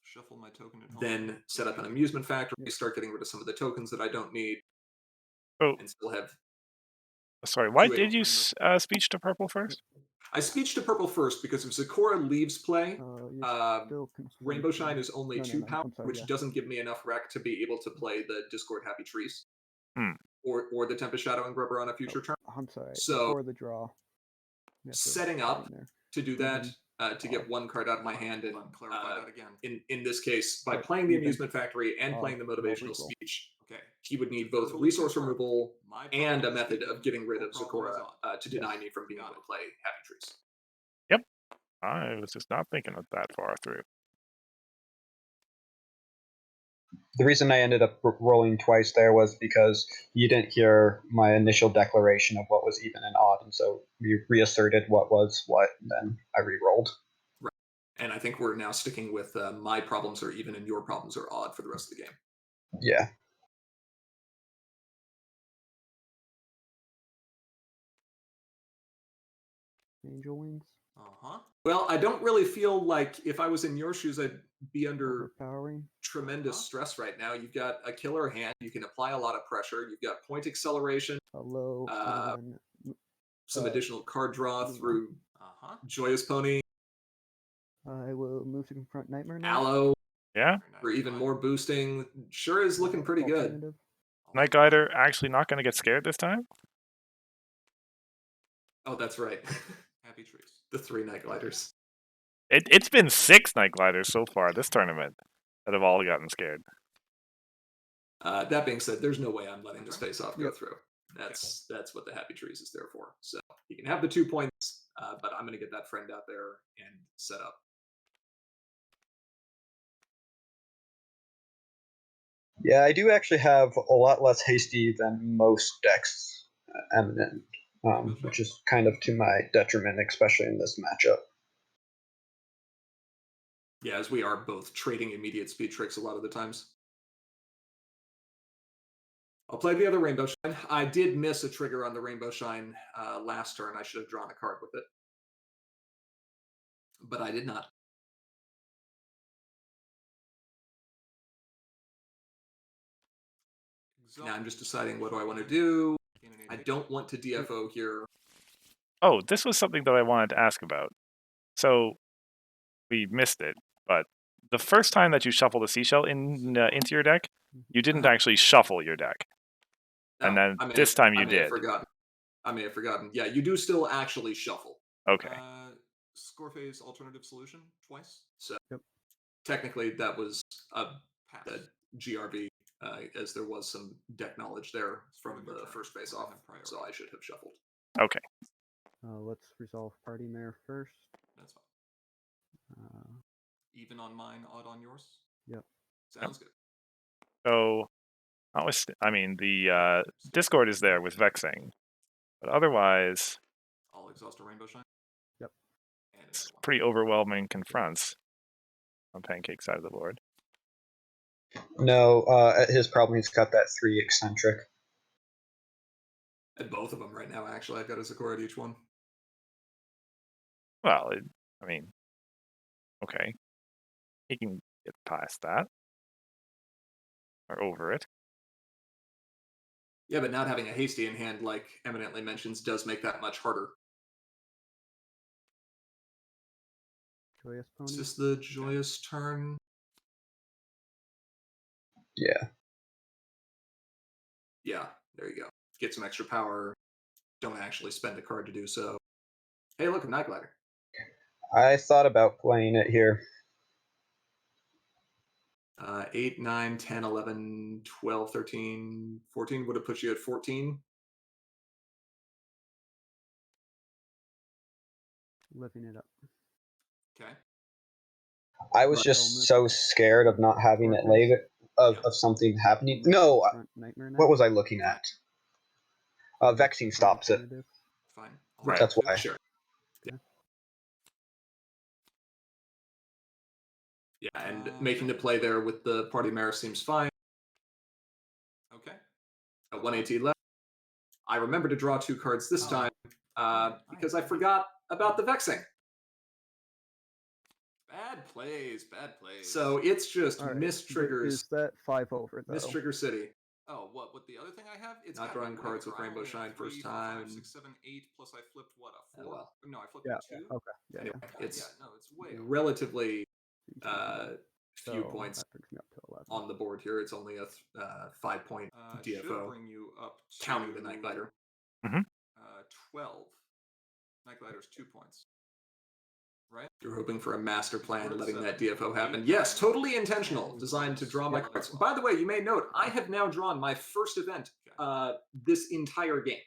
Shuffle my token at home. then set up an Amusement Factory, start getting rid of some of the tokens that I don't need, Oh, and still have... sorry. Why Two did you eight. speech to purple first? I speech to purple first because if Zakora leaves play, You're still Rainbow Shine confronting. is only No, 2 no, power, I'm sorry, which yeah. doesn't give me enough rec to be able to play the Discord Happy Trees. Hmm. Or the Tempest Shadow and Grubber on a future turn. I'm sorry. So, before the draw, you have to setting put up in there. to do that, Even to get one card out of my hand, and clarify that again. in this case, by But playing the even Amusement Factory and odd, playing the roll Motivational reroll. Speech, Okay. he would need both Verbally resource confirmed. removal My and a problem is method speaking. of getting rid Your of problem is Zakora odd. to deny Yes. me from being Got able it. to play Happy Trees. I was just not thinking of that far through. the reason I ended up rolling twice there was because you didn't hear my initial declaration of what was even and odd, and so we reasserted what was what, and then I re-rolled. Right. And I think we're now sticking with my problems are even and your problems are odd for the rest of the game. Yeah. Angel Wings. Well, I don't really feel like if I was in your shoes, I'd be under Overpowering. tremendous stress right now. You've got a killer hand. You can apply a lot of pressure. You've got point acceleration, A low. And then some additional card draw moving through Joyous Pony, I will move to confront Nightmare Knight. Aloe, Yeah? for even more boosting. Sure is looking pretty good. Alternative. Night Glider actually not going to get scared this time? Oh, that's right. Happy Trees. The 3 Night Gliders. It's been 6 Night Gliders so far this tournament that have all gotten scared. That being said, there's no way I'm letting this face-off go Yep. through. That's what the Happy Trees is there for. So you can have the 2 points, but I'm going to get that friend out there and set up. Yeah, I do actually have a lot less hasty than most decks eminent, which is kind of to my detriment, especially in this matchup. Yeah, as we are both trading immediate speed tricks a lot of the times. I'll play the other Rainbow Shine. I did miss a trigger on the Rainbow Shine last turn. I should have drawn a card with it. But I did not. Now I'm just deciding what do I want to do. I don't want to DFO here. Oh, this was something that I wanted to ask about. So, we missed it, but the first time that you shuffled a seashell into your deck, you didn't actually shuffle your deck. And then this time you did. I may have forgotten. Yeah, you do still actually shuffle. Okay. Score phase alternative solution twice. So Yep. technically that was a GRV, as there was some deck knowledge there from the first face off. So I should have shuffled. Okay. Let's resolve Party Mare first. That's fine. Even on mine, odd on yours? Yep. Sounds good. So, I mean, the Discord is there with Vexing, but otherwise, I'll exhaust a Rainbow Shine. Yep. And it's pretty overwhelming confronts on Pancake's side of the board. No, his problem, he's got that 3 eccentric. And both of them right now, actually. I've got a Zakora at each one. Well, I mean, okay. He can get past that. Or over it. Yeah, but not having a hasty in hand, like eminently mentions, does make that much harder. Joyous Pony. Is this the Joyous turn? Yeah. Yeah, there you go. Get some extra power. Don't actually spend a card to do so. Hey, look, a Night Glider. I thought about playing it here. 8, 9, 10, 11, 12, 13, 14 would have put you at 14. Living it up. Okay. I was Right. just so scared of not having it later, of something happening. No, Nightmare what was I looking at? Vexing stops it. Fine. Right. That's why. Sure. Yeah, and making the play there with the party mare seems fine. Okay. At 118 left. I remember to draw 2 cards this time because I forgot about the vexing. Bad plays. Bad plays. So it's just All right. mistriggers. Is that 5 over though? Mistrigger City. Oh, what? With the other thing I have, it's Not gotta be drawing cards whatever. with I Rainbow only have Shine 3, first 4, 5, time. 6, 7, 8. Plus I flipped what, a 4? well. No, I flipped Yeah. a 2. Okay. Yeah. Anyway, Yeah. it's Yeah, no, it's way over. relatively few So points that brings me up to 11. on the board here. It's only a 5-point Should DFO, bring you up to counting the Night Glider. 12. Night Glider's 2 points. Right? You're hoping for a master plan, We're at letting that 7. DFO happen. 8, Yes, 9, totally intentional. 10, Designed to 12, draw my 11, cards. 12. By the way, you may note, I have now drawn my first event this entire game.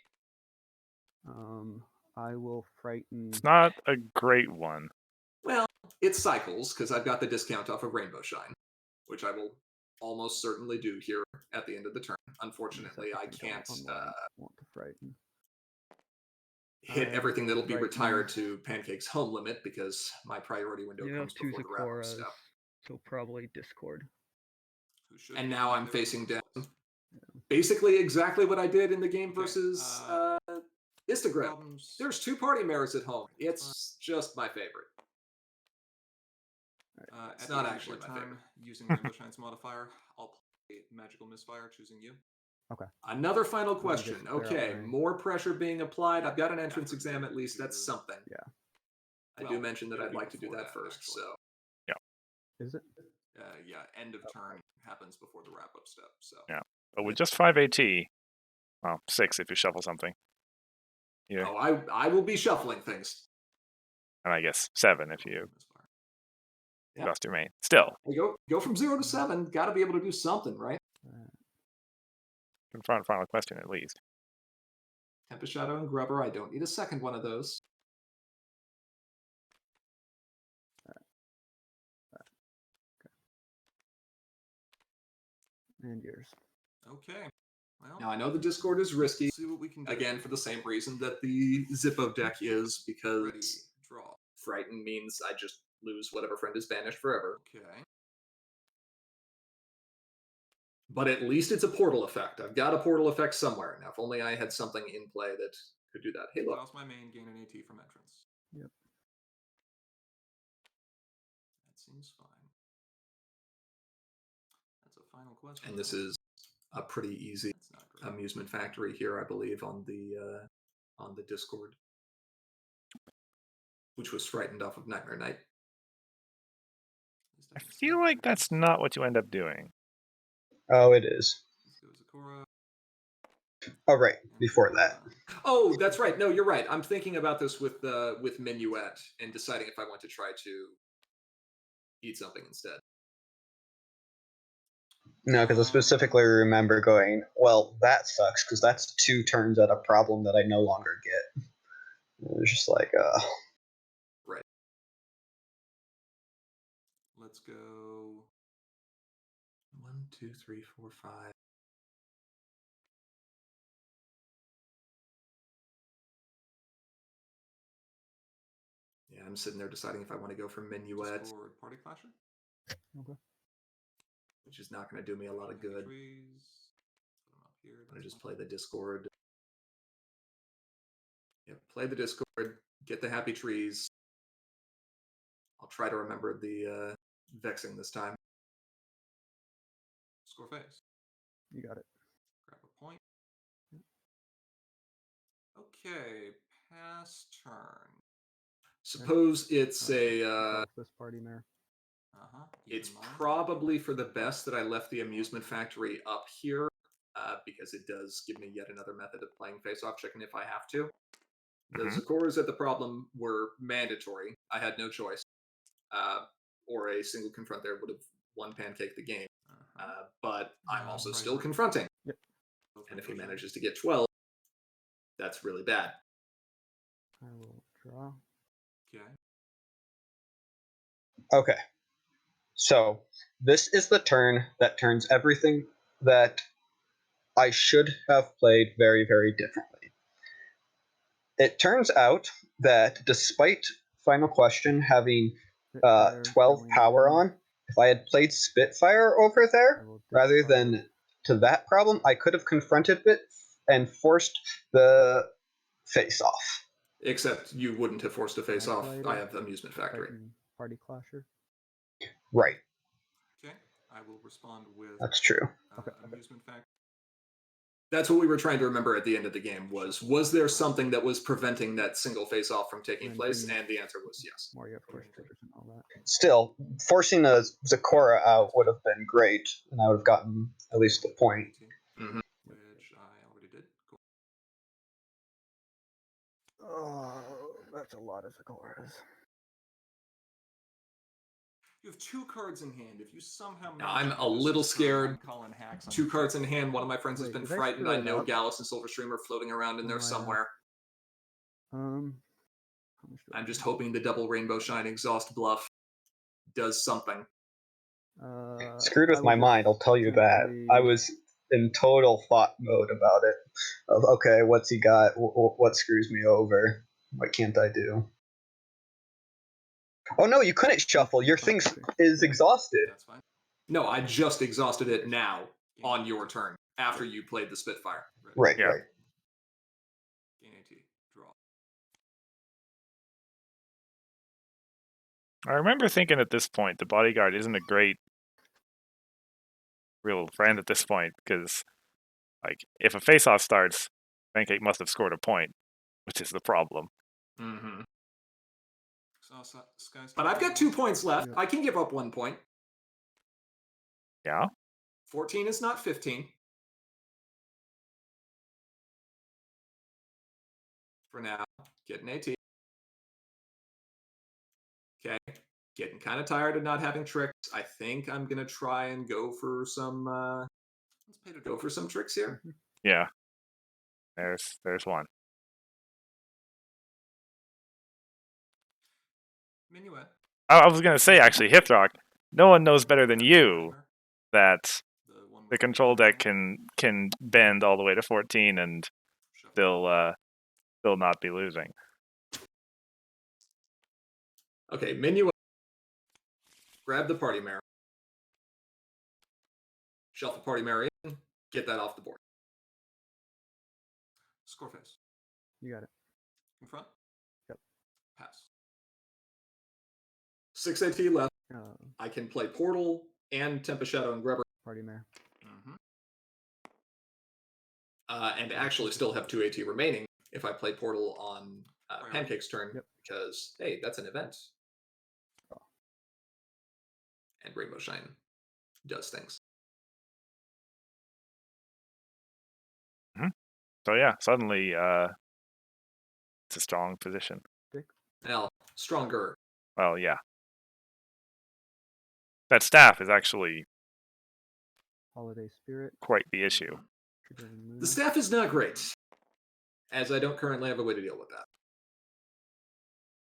I will frighten. It's not a great one. Well, it cycles, because I've got the discount off of Rainbow Shine, which I will almost certainly do here at the end of the turn. Unfortunately, I can't Want to frighten. hit I everything will that'll be frighten. retired to Pancake's home limit, because my priority window You have comes 2 before the wrap-up Zakoras, step. so probably Discord. Who should And be now I'm either facing of down. those. Basically exactly what I did in the game Okay, versus Instagram. Problems. There's 2 party mares at home. It's just my favorite. It's not not actually actually my time favorite. using Rainbow Shine's modifier. I'll play Magical Misfire, choosing you. Okay. Another final me question. just clear out Okay, my- more pressure being applied. I've got an entrance Effort exam at least. That's to- something. Yeah. I do Well, mention that it'll I'd be like to do before that that, first. actually. So Is it? Yeah, end of turn happens before the wrap-up step. So Yeah. But with just 5 AT, well, 6 if you shuffle something. Yeah. oh, I will be shuffling things. And I guess 7 if you Misfire. Yep. lost your main. Still, We go from 0 to 7. Got to be able to do something, right? confront final question at least. Tempest Shadow and Grubber. I don't need a second one of those. And yours. Okay. Well, Now I know the Discord is risky. let's see what we can do. Again, for the same reason that the Zippo deck is, because Ready, draw. Frighten means I just lose whatever friend is banished forever. Okay. But at least it's a portal effect. I've got a portal effect somewhere. Now, if only I had something in play that could do that. Hey, look. Lost my main, gain an AT from entrance. Yep. That seems fine. That's a final question. And this is a pretty easy That's not great. amusement factory here, I believe, on the Discord, which was frightened off of Nightmare Night. At least I can feel select like that's entrance. not what you end up doing. Oh, it is. Let's go Zakora. Oh, right. and Before that. Zakora. Oh, that's right. No, you're right. I'm thinking about this with Minuet and deciding if I want to try to eat something instead. No, because I specifically remember going, well, that sucks, because that's 2 turns at a problem that I no longer get. It was just like, Right. Let's go. 1, 2, 3, 4, 5. Yeah, I'm sitting there deciding if I want to go for Minuet, Discord Party Clasher. Okay. which is not going to do me a lot of good. Trees. Put 'em up here. I'm going to That's just fine. play the Discord. Yep, play the Discord, get the happy trees. I'll try to remember the vexing this time. Score face. You got it. Grab a point. Okay, pass turn. Suppose it's a. Controls this party mare. It's probably for the best that I left the amusement factory up here, because it does give me yet another method of playing face-off chicken if I have to. The Zakoras at the problem were mandatory. I had no choice. Or a single confront there would have won Pancake the game. But I'm also Right. still confronting. Yep. And if he manages to get 12, that's really bad. I will draw. Okay. Okay. So this is the turn that turns everything that I should have played very, very differently. It turns out that despite Final Question having Spitfire 12 going power in. on, if I had played Spitfire over I there, will rather discard than to that problem, I could have confronted it and forced the face off. Except you wouldn't have forced a face off. Knight I Rider, have Amusement Factory. Triton Party Clasher. Right, Okay, I will respond with that's true. amusement factor. That's what we were trying to remember at the end of the game was there something that was preventing that single face off from taking And place? bring And the answer was yes. Moria Force triggers and all that. Still, forcing a Zakora out would have been great, and I would have gotten at least a point. Mhm. Which I already did. Cool. Oh, that's a lot of Zakoras. You have 2 cards in hand. If you somehow Now, manage I'm to a get little system scared. on Colin Hacks on 2 the cards in checkboard. hand. One of my friends has Wait, been did I frightened. screw I it know up? Gallus and Silverstream are floating around in there Oh, yeah. somewhere. How much do I I'm just have? hoping the double Rainbow Shine exhaust bluff does something. Screwed I with will my just mind, I'll tell you that. simply- I was in total thought mode about it. Of, okay, what's he got? What screws me over? What can't I do? Oh no, you couldn't shuffle. Your thing is Yeah. exhausted. That's fine. No, I just exhausted it now on your turn after you played the Spitfire. Ready. Right, Yeah. right. Gain AT. Draw. I remember thinking at this point the bodyguard isn't a great real friend at this point because, like, if a face-off starts, Pancake must have scored a point, which is the problem. Mm-hmm. Sky's But I've got 2 points left. Yeah. I can give up 1 point. Yeah. 14 is not 15. For now, getting AT. Okay, getting kind of tired of not having tricks. I think I'm gonna try and go for some. Let's pay to go for some tricks here. Mhm. Yeah. There's one. Minuet. I was gonna say actually, Hithrock. No one knows better than you that The one the with control deck can bend all the way to 14 and shuffle. still not be losing. Okay, Minuet. Grab the party mare. Shuffle party mare in. Get that off the board. Score face. You got it. Confront. Yep. Pass. 6 AT left. Uh, I can play Portal and Tempest Shadow and Grubber, Party Mare. Mm-hmm. and actually still have 2 AT remaining if I play Portal on Pancake's turn, Yep. because hey, that's an event. Oh. And Rainbow Shine does things. So yeah, suddenly it's a strong position. Now, stronger. Well, yeah. That staff is actually Holiday Spirit. quite the issue. Triggering Moon. The staff is not great, as I don't currently have a way to deal with that.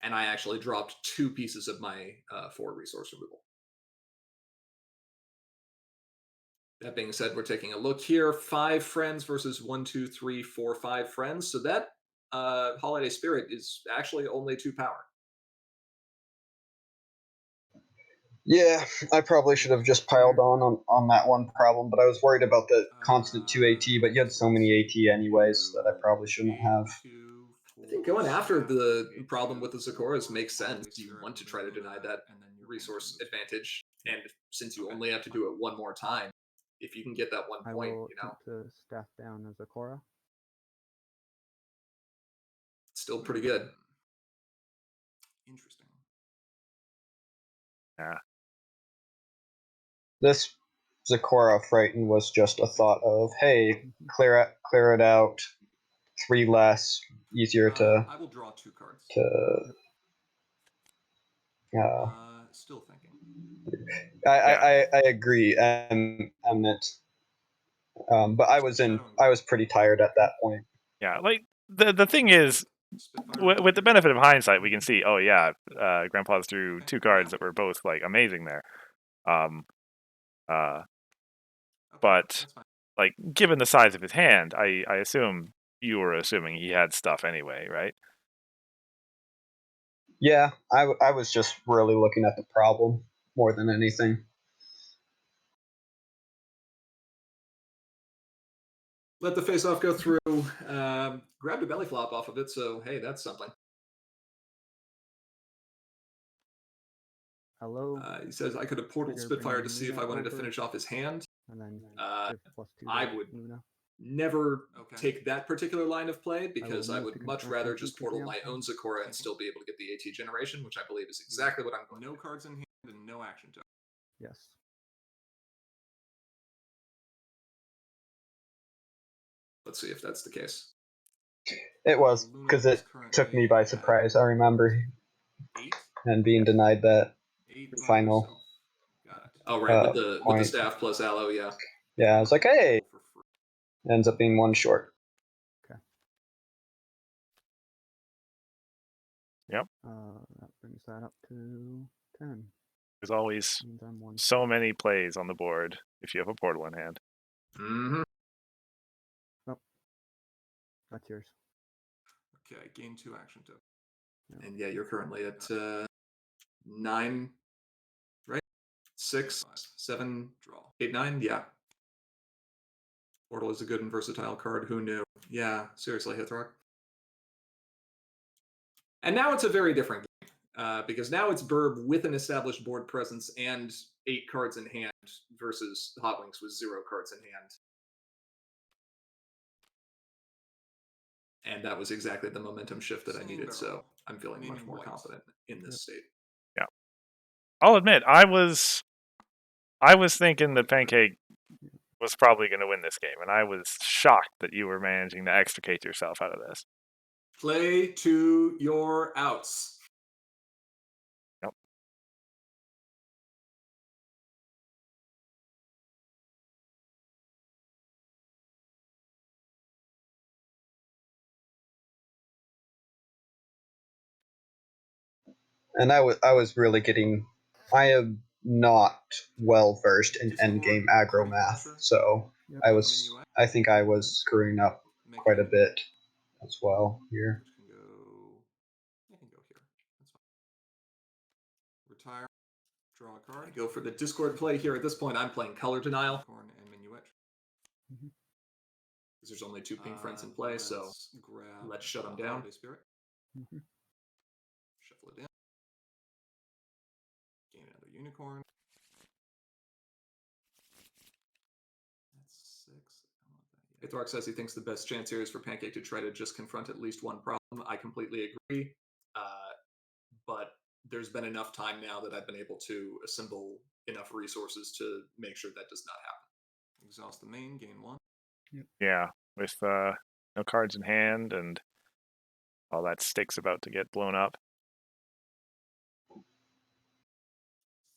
And I actually dropped 2 pieces of my 4 resource removal. That being said, we're taking a look here. 5 friends versus 1, 2, 3, 4, 5 friends. So that Holiday Spirit is actually only 2 power. Yeah, I probably should have just piled on that one problem, but I was worried about the constant 2 AT, but you had so many AT anyways that I probably shouldn't have. I think going after the problem with the Zakoras makes sense. You want to try to deny that resource advantage, and since you only have to do it one more time, if you can get that 1 I point, will you know, attempt to staff down as a Korra. it's still pretty good. Interesting. Yeah. This Zakora Frighten was just a thought of, hey, Mhm. clear it out, 3 less, easier I will draw 2 cards. Still thinking. I agree, but I was pretty tired at that point. Yeah, like the thing is, with the benefit of hindsight, we can see, oh yeah, Grandpa's threw 2 cards that were both like amazing there. But like given the size of his hand, I assume you were assuming he had stuff anyway, right? Yeah, I was just really looking at the problem more than anything. Let the face-off go through. Grabbed a belly flop off of it, so hey, that's something. Hello. He says I could have portaled Trigger Spitfire to bringing see if Luna I wanted to over. finish off his hand. And then give +2 I to would Luna. never take that particular line of play because I move would to much confront rather Pancake just portal now. my own Zecora and still be able to get the AT generation, which I believe is exactly what I'm going to do. No cards in hand and no action token. Yes. Let's see if that's the case. It was, because it took me by surprise. I remember 8. and being denied that 8 by final. yourself. Got it. Oh right, with the point. staff plus aloe, yeah. Yeah, I was like, hey, For free. ends up being 1 short. Yep. That brings that up to 10. There's always Means I'm 1. so many plays on the board if you have a portal in hand. Mm-hmm. Oh, that's yours. Okay, gain 2 action token. And yeah, you're currently at 9, right? 6, 7, Draw. 8, 9. Yeah. Portal is a good and versatile card. Who knew? Yeah, seriously, Hithrock. And now it's a very different game because now it's Burb with an established board presence and 8 cards in hand versus Hot Wings with 0 cards in hand. And that was exactly the momentum shift that I needed, so I'm feeling much more confident in this state. Yeah. I'll admit, I was thinking that Pancake was probably going to win this game, and I was shocked that you were managing to extricate yourself out of this. Play to your outs. Yep. And I was really getting. I am not well versed in endgame aggro math, so I think I was screwing up quite a bit as well here. Which can go. I can go here. That's fine. Retire. Draw a card. I go for the Discord play here. At this point, I'm playing Color Denial. Unicorn and Minuet. Because there's only 2 pink friends in play, so let's shut them down. Holiday Spirit. Shuffle it in. Gain another unicorn. That's 6. I want that. Hithrock says he thinks the best chance here is for Pancake to try to just confront at least one problem. I completely agree. But there's been enough time now that I've been able to assemble enough resources to make sure that does not happen. Exhaust the main, gain 1. Yeah, with no cards in hand and all that stick's about to get blown up.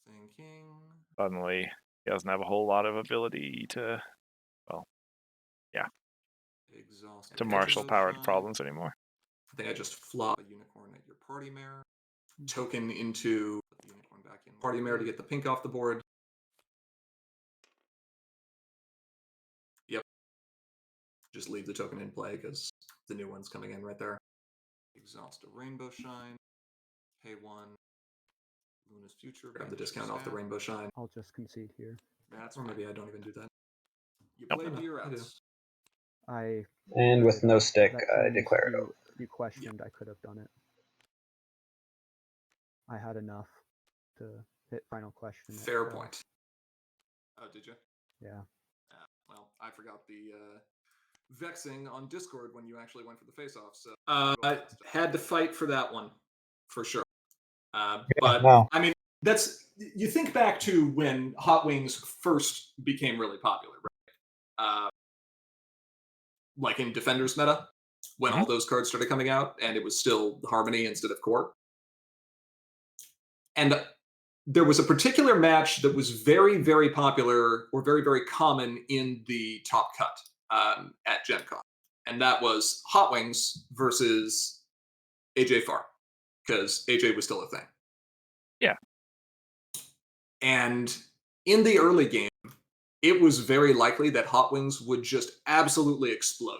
Thinking. Suddenly, he doesn't have a whole lot of ability to, well, yeah, Exhaust. to marshal powered problems anymore. I think I just flop a unicorn at your party mare. token into Put the unicorn back in. party mare to get the pink off the board. Yep. Just leave the token in play because the new one's coming in right there. Exhaust a rainbow shine. Pay 1. Luna's future. Grab the discount off the rainbow shine. I'll just concede here. That's Or fine. maybe I don't even do that. You Nope. play to your I do. outs. And with no stick, that I turns declare it over. you questioned I could have done it. I had enough to hit final question. Fair point. Oh, did you? Yeah. Well, I forgot the vexing on Discord when you actually went for the face-off. So I had to fight for that one, for sure. But no. I mean, you think back to when Hot Wings first became really popular, right? Like in Defenders meta, when all those cards started coming out, and it was still Harmony instead of Core. And there was a particular match that was very, very popular or very, very common in the top cut at Gen Con. And that was Hot Wings versus AJ Farr, because AJ was still a thing. Yeah. And in the early game, it was very likely that Hot Wings would just absolutely explode.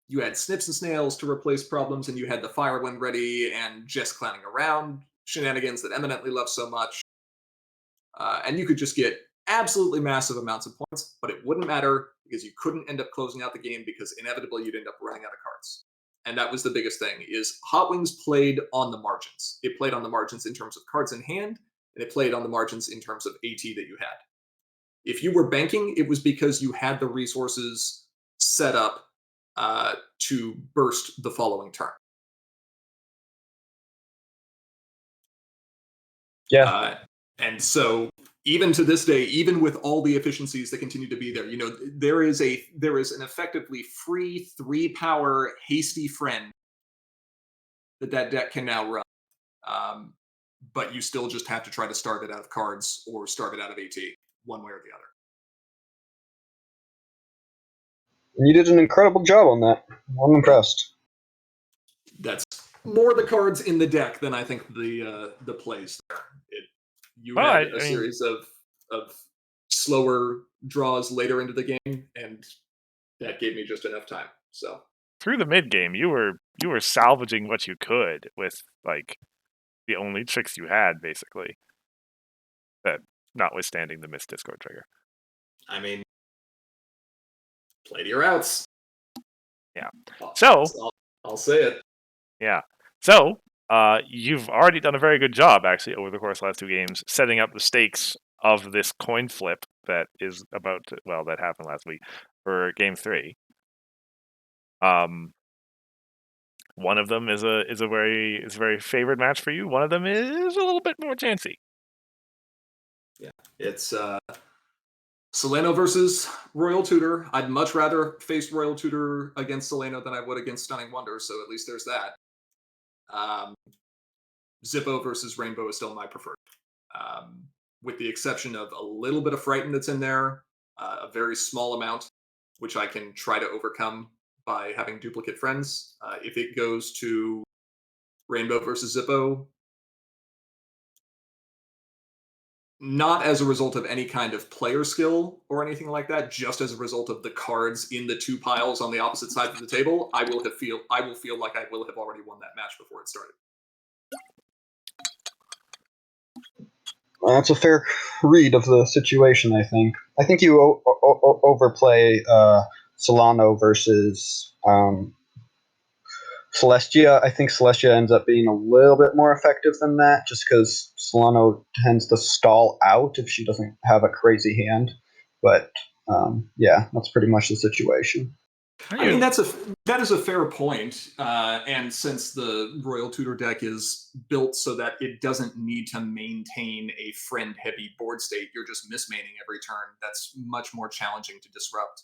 You had Snips and Snails to replace problems, and you had the Firewind ready and just clowning around shenanigans that Eminently loved so much. And you could just get absolutely massive amounts of points, but it wouldn't matter because you couldn't end up closing out the game because inevitably you'd end up running out of cards. And that was the biggest thing, is Hot Wings played on the margins. It played on the margins in terms of cards in hand, and it played on the margins in terms of AT that you had. If you were banking, it was because you had the resources set up to burst the following turn. Yeah. And so even to this day, even with all the efficiencies that continue to be there, there is an effectively free 3-power hasty friend that deck can now run. But you still just have to try to starve it out of cards or starve it out of AT, one way or the other. You did an incredible job on that. I'm impressed. That's more the cards in the deck than I think the plays there. You Well, had I mean, series of slower draws later into the game, and that gave me just enough time. So through the mid game, you were salvaging what you could with like the only tricks you had, basically. That notwithstanding the missed Discord trigger. I mean, play to your outs. Yeah. I'll say it. Yeah. So you've already done a very good job, actually, over the course of the last 2 games, setting up the stakes of this coin flip that is about to, that happened last week for game 3. One of them is a very favored match for you. One of them is a little bit more chancy. Yeah, it's Soleno versus Royal Tutor. I'd much rather face Royal Tutor against Soleno than I would against Stunning Wonder, so at least there's that. Zippo versus Rainbow is still my preferred. With the exception of a little bit of Frighten that's in there, a very small amount, which I can try to overcome by having duplicate friends. If it goes to Rainbow versus Zippo, not as a result of any kind of player skill or anything like that, just as a result of the cards in the 2 piles on the opposite side of the table, I will feel like I will have already won that match before it started. That's a fair read of the situation, I think. I think you overplay Solano versus Celestia. I think Celestia ends up being a little bit more effective than that, just because Solano tends to stall out if she doesn't have a crazy hand. But yeah, that's pretty much the situation. I mean, that is a fair point. And since the Royal Tutor deck is built so that it doesn't need to maintain a friend-heavy board state, you're just mismaning every turn. That's much more challenging to disrupt.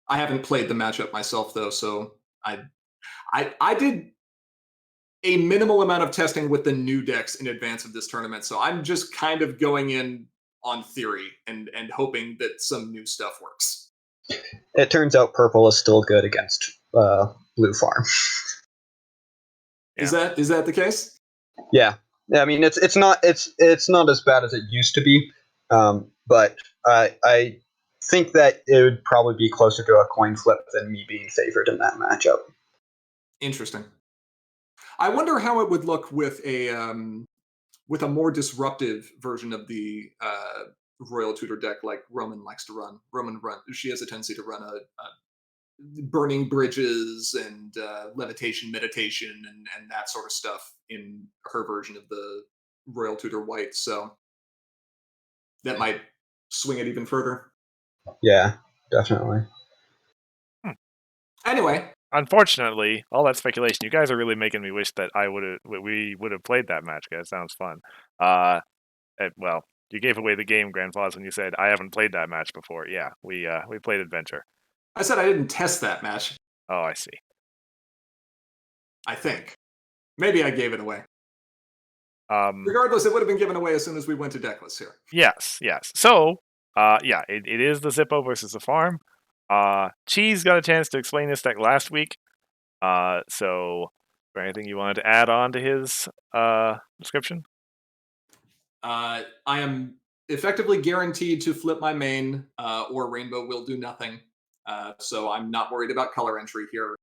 I haven't played the matchup myself, though, so I did a minimal amount of testing with the new decks in advance of this tournament, so I'm just kind of going in on theory and hoping that some new stuff works. It turns out purple is still good against blue farm. Yeah. Is that the case? Yeah. I mean, it's not as bad as it used to be, but I think that it would probably be closer to a coin flip than me being favored in that matchup. Interesting. I wonder how it would look with a more disruptive version of the Royal Tutor deck, like Roman likes to run. She has a tendency to run a burning bridges and levitation meditation and that sort of stuff in her version of the Royal Tutor White. So that might swing it even further. Yeah, definitely. Anyway, unfortunately, all that speculation, you guys are really making me wish that we would have played that match, guys. Sounds fun. Well, you gave away the game, Grand Foz, when you said I haven't played that match before. Yeah, we played Adventure. I said I didn't test that match. Oh, I see. I think. Maybe I gave it away. Regardless, it would have been given away as soon as we went to decklist here. Yes. So, yeah, it is the Zippo versus the farm. Cheese got a chance to explain this deck last week. So, is there anything you wanted to add on to his description? I am effectively guaranteed to flip my main, or Rainbow will do nothing. So I'm not worried about color entry here.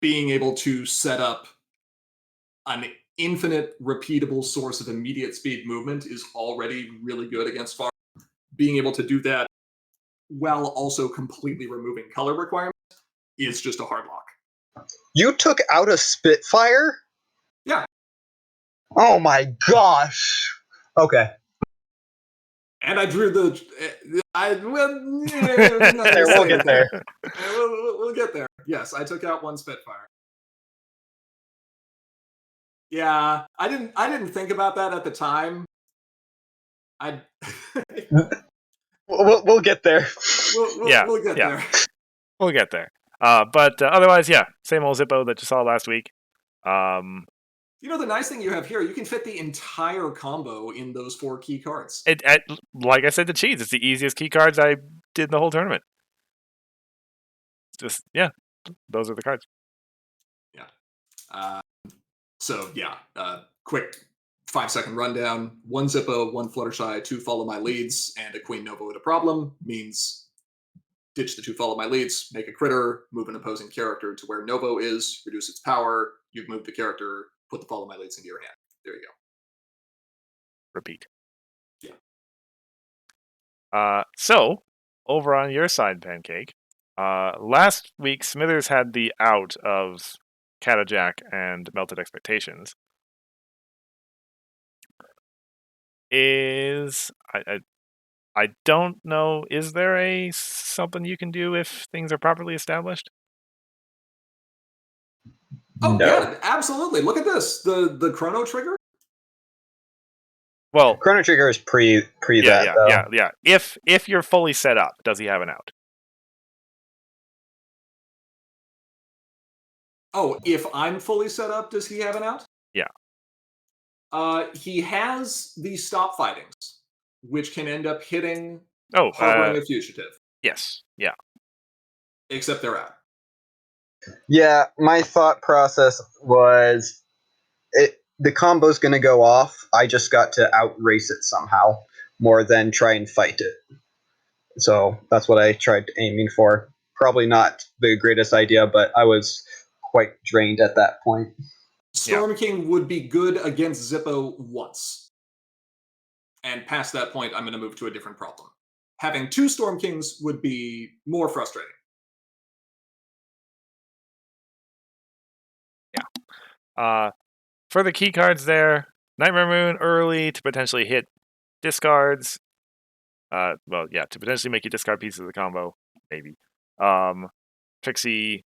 Being able to set up an infinite repeatable source of immediate speed movement is already really good against farm. Being able to do that while also completely removing color requirements is just a hard lock. You took out a Spitfire? Yeah. Oh my gosh. Okay. And I drew the. We'll get there. We'll get there. Yes, I took out one Spitfire. Yeah, I didn't think about that at the time. We'll get there. We'll get there. We'll get there. But otherwise, yeah, same old Zippo that you saw last week. You know, the nice thing you have here, you can fit the entire combo in those 4 key cards. Like I said to Cheese, it's the easiest key cards I did in the whole tournament. Just, yeah, those are the cards. Yeah. So, yeah, quick 5-second rundown. 1 Zippo, 1 Fluttershy, 2 Follow My Leads, and a Queen Nova with a problem means ditch the 2 Follow My Leads, make a critter, move an opposing character to where Novo is, reduce its power, you've moved the character, put the Follow My Leads into your hand. There you go. Repeat. Yeah. So, over on your side, Pancake, last week Smithers had the out of Catajack and Melted Expectations. I don't know, is there something you can do if things are properly established? Oh, No. yeah, absolutely. Look at this. The Chrono Trigger. Well, Chrono Trigger is pre that though. Yeah. If you're fully set up, does he have an out? Oh, if I'm fully set up, does he have an out? Yeah. He has the stop fightings, which can end up hitting Harboring a fugitive. Yes. Yeah. Except they're out. Yeah, my thought process was the combo's going to go off. I just got to outrace it somehow more than try and fight it. So that's what I tried aiming for. Probably not the greatest idea, but I was quite drained at that point. Storm King would be good against Zippo once. And past that point, I'm going to move to a different problem. Having 2 Storm Kings would be more frustrating. Yeah. For the key cards there, Nightmare Moon early to potentially hit discards. To potentially make you discard pieces of the combo, maybe. Trixie,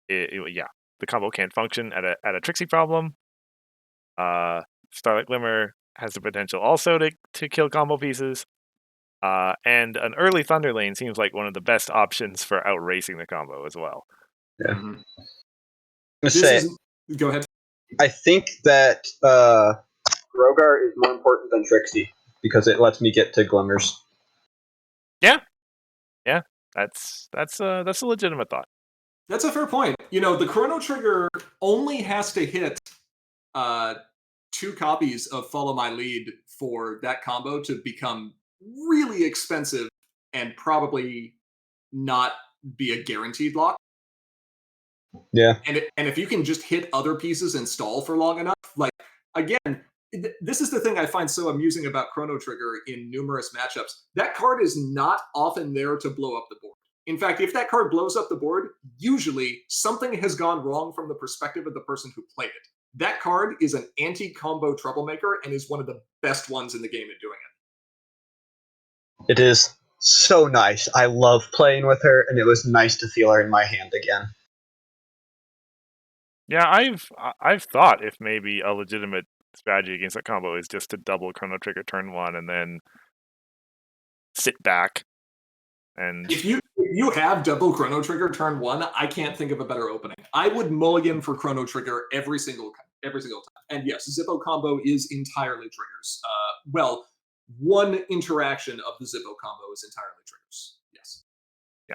the combo can't function at a Trixie problem. Starlight Glimmer has the potential also to kill combo pieces. And an early Thunder Lane seems like one of the best options for outracing the combo as well. Yeah. Mm-hmm. Go ahead. I think that Grogar is more important than Trixie because it lets me get to Glimmers. Yeah, that's a legitimate thought. That's a fair point. You know, the Chrono Trigger only has to hit 2 copies of Follow My Lead for that combo to become really expensive and probably not be a guaranteed lock. Yeah. And if you can just hit other pieces and stall for long enough, like, again, this is the thing I find so amusing about Chrono Trigger in numerous matchups. That card is not often there to blow up the board. In fact, if that card blows up the board, usually something has gone wrong from the perspective of the person who played it. That card is an anti-combo troublemaker and is one of the best ones in the game at doing it. It is so nice. I love playing with her, and it was nice to feel her in my hand again. Yeah, I've thought if maybe a legitimate strategy against that combo is just to double Chrono Trigger turn 1 and then sit back. And if you have double Chrono Trigger turn 1, I can't think of a better opening. I would mulligan for Chrono Trigger every single time. And yes, Zippo combo is entirely triggers. One interaction of the Zippo combo is entirely triggers. Yes. Yeah.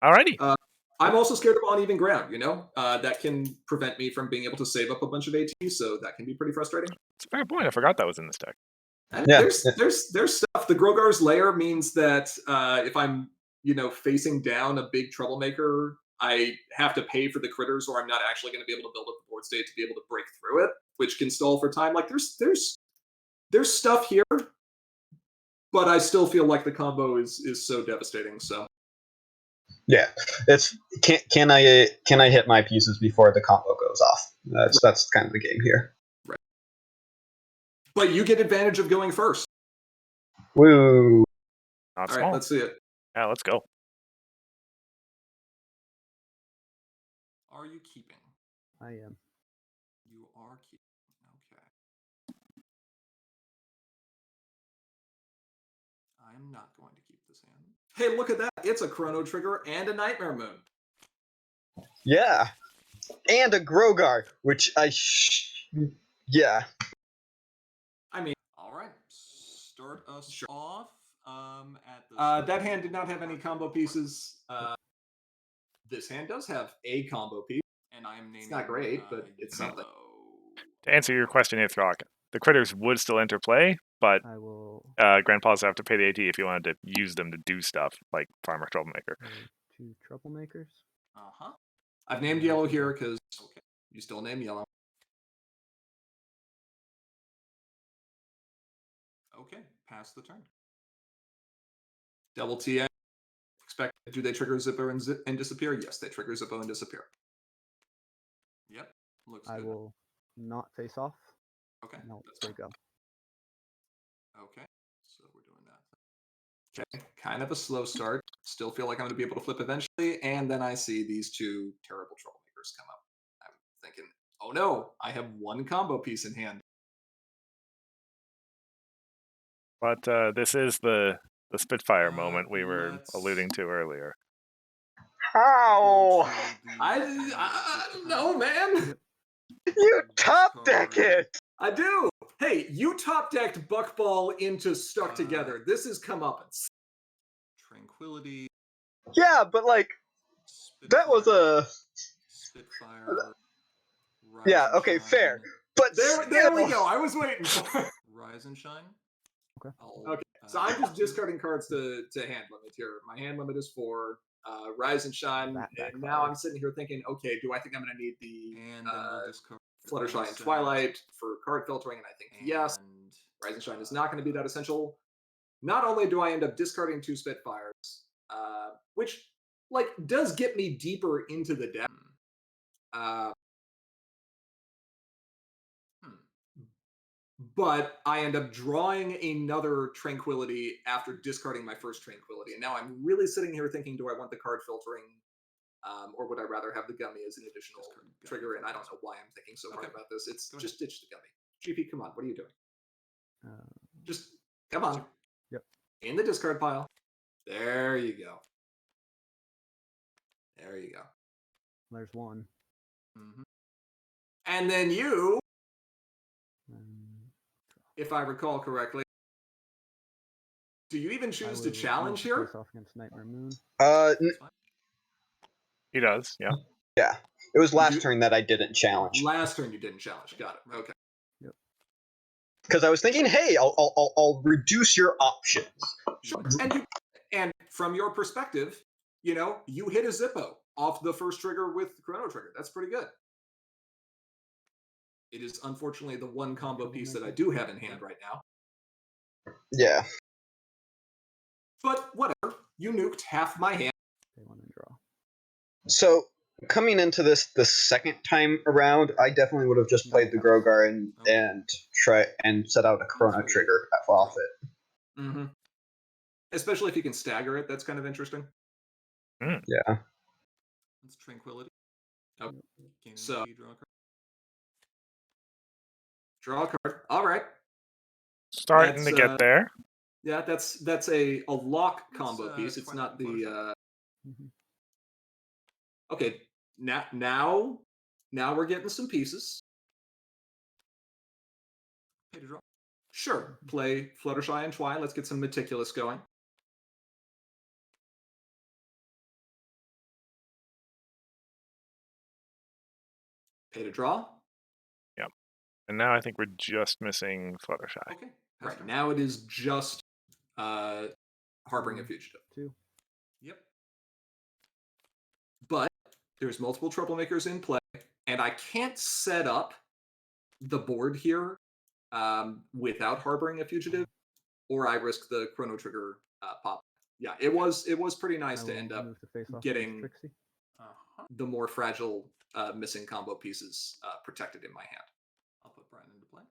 Alrighty. I'm also scared of uneven ground, you know? That can prevent me from being able to save up a bunch of AT, so that can be pretty frustrating. It's a fair point. I forgot that was in this deck. And Yeah. there's stuff. The Grogar's Lair means that if I'm, facing down a big troublemaker, I have to pay for the critters, or I'm not actually going to be able to build up the board state to be able to break through it, which can stall for time. Like there's stuff here, but I still feel like the combo is so devastating. So Yeah, it's can I hit my pieces before the combo goes off? That's kind of the game here. right. But you get advantage of going first. Woo! Not All small. right, let's see it. Yeah, let's go. Are you keeping? I am. You are keeping. Okay. I am not going to keep this hand. Hey, look at that! It's a Chrono Trigger and a Nightmare Moon. Yeah, and a Grogar, which yeah. I mean, All right. Start us Sure. off. At the that hand did not have any combo pieces. This hand does have a combo piece. and I am naming. It's not great, but it's something. To answer your question, Ithrock, the critters would still enter play, but I will. Grandpa's have to pay the AT if you wanted to use them to do stuff like Farmer Troublemaker. 2 troublemakers. Uh-huh. I've named yellow here because you still name yellow. Okay. Pass the turn. Double TN. Expect. Do they trigger Zippo and disappear? Yes, they trigger Zippo and disappear. Yep. Looks I good. will not face off. Okay. No, That's there you go. Okay. So we're doing that. Okay, kind of a slow start. Still feel like I'm going to be able to flip eventually, and then I see these 2 terrible troublemakers come up. I'm thinking, oh no, I have 1 combo piece in hand. But this is the Spitfire moment we were alluding to earlier. How? I don't know, man. You top deck it! I do. Hey, you top decked Buckball into Stuck Together. This is comeuppance. Tranquility. Yeah, but like that was a Spitfire. yeah. Okay, fair. But There we go. I was waiting for it. Rise and shine. Okay. Okay, so I'm just discarding cards to hand limit here. My hand limit is 4. Rise and Shine. That And now backfired. I'm sitting here thinking, okay, do I think I'm going to need the And then we'll discard Fluttershy and Twilight for card filtering? And I think yes. Rise and Shine is not going to be that essential. Not only do I end up discarding 2 Spitfires, which like does get me deeper into the deck. But I end up drawing another Tranquility after discarding my first Tranquility. And now I'm really sitting here thinking, do I want the card filtering? Or would I rather have the Gummy as an additional trigger? And I don't know why I'm thinking so hard about this. It's just ditch the Gummy. GP, come on, what are you doing? Just come on. Yep. In the discard pile. There you go. There you go. There's 1. And then you, Um, if I recall correctly, do you even I choose to will challenge use here? Face off against Nightmare Moon. He does, yeah. Yeah. It was last turn that I didn't challenge. Last turn you didn't challenge. Got it. Okay. Because I was thinking, hey, I'll reduce your options. Sure. And from your perspective, you hit a Zippo off the first trigger with Chrono Trigger. That's pretty good. It is unfortunately the 1 combo piece that I do have in hand right now. Yeah. But whatever. You nuked half my hand. They want to draw. So coming into this the second time around, I definitely would have just played the Grogar and try and set out a Chrono Trigger off it. Mm-hmm. Especially if you can stagger it. That's kind of interesting. Yeah. It's Tranquility. Okay. Gain So an AT, draw a card. Draw a card. All right. Starting to get there. Yeah, that's a lock combo piece. It's not the Okay, now we're getting some pieces. Pay to draw. Sure. Play Fluttershy and Twine. Let's get some Meticulous going. Pay to draw. And now I think we're just missing Fluttershy. Okay. Right, now it is just Harboring a Fugitive. 2. Yep. But there's multiple troublemakers in play, and I can't set up the board here without Harboring a Fugitive, or I risk the Chrono Trigger pop. Yeah, it was pretty nice to end up move to face off getting against Trixie. the more fragile missing combo pieces protected in my hand. I'll put Brian into play.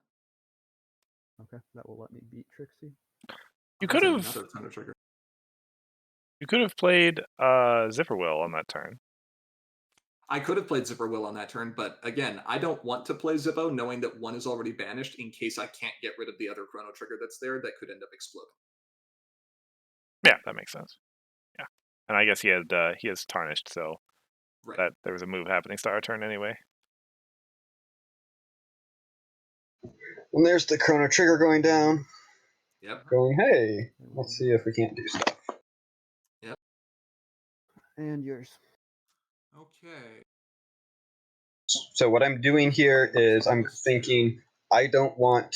Okay, that will let me beat Trixie. You That's could have another Chrono Trigger. played Zipper Will on that turn. I could have played Zipper Will on that turn, but again, I don't want to play Zippo knowing that one is already banished in case I can't get rid of the other Chrono Trigger that's there that could end up exploding. Yeah, that makes sense. Yeah, and I guess he has Tarnished, so Right. that there was a move happening start our turn anyway. And there's the Chrono Trigger going down. Yep. Going, hey, let's see if we can't do stuff. And yours. Okay. So what I'm doing here is I'm thinking I don't want.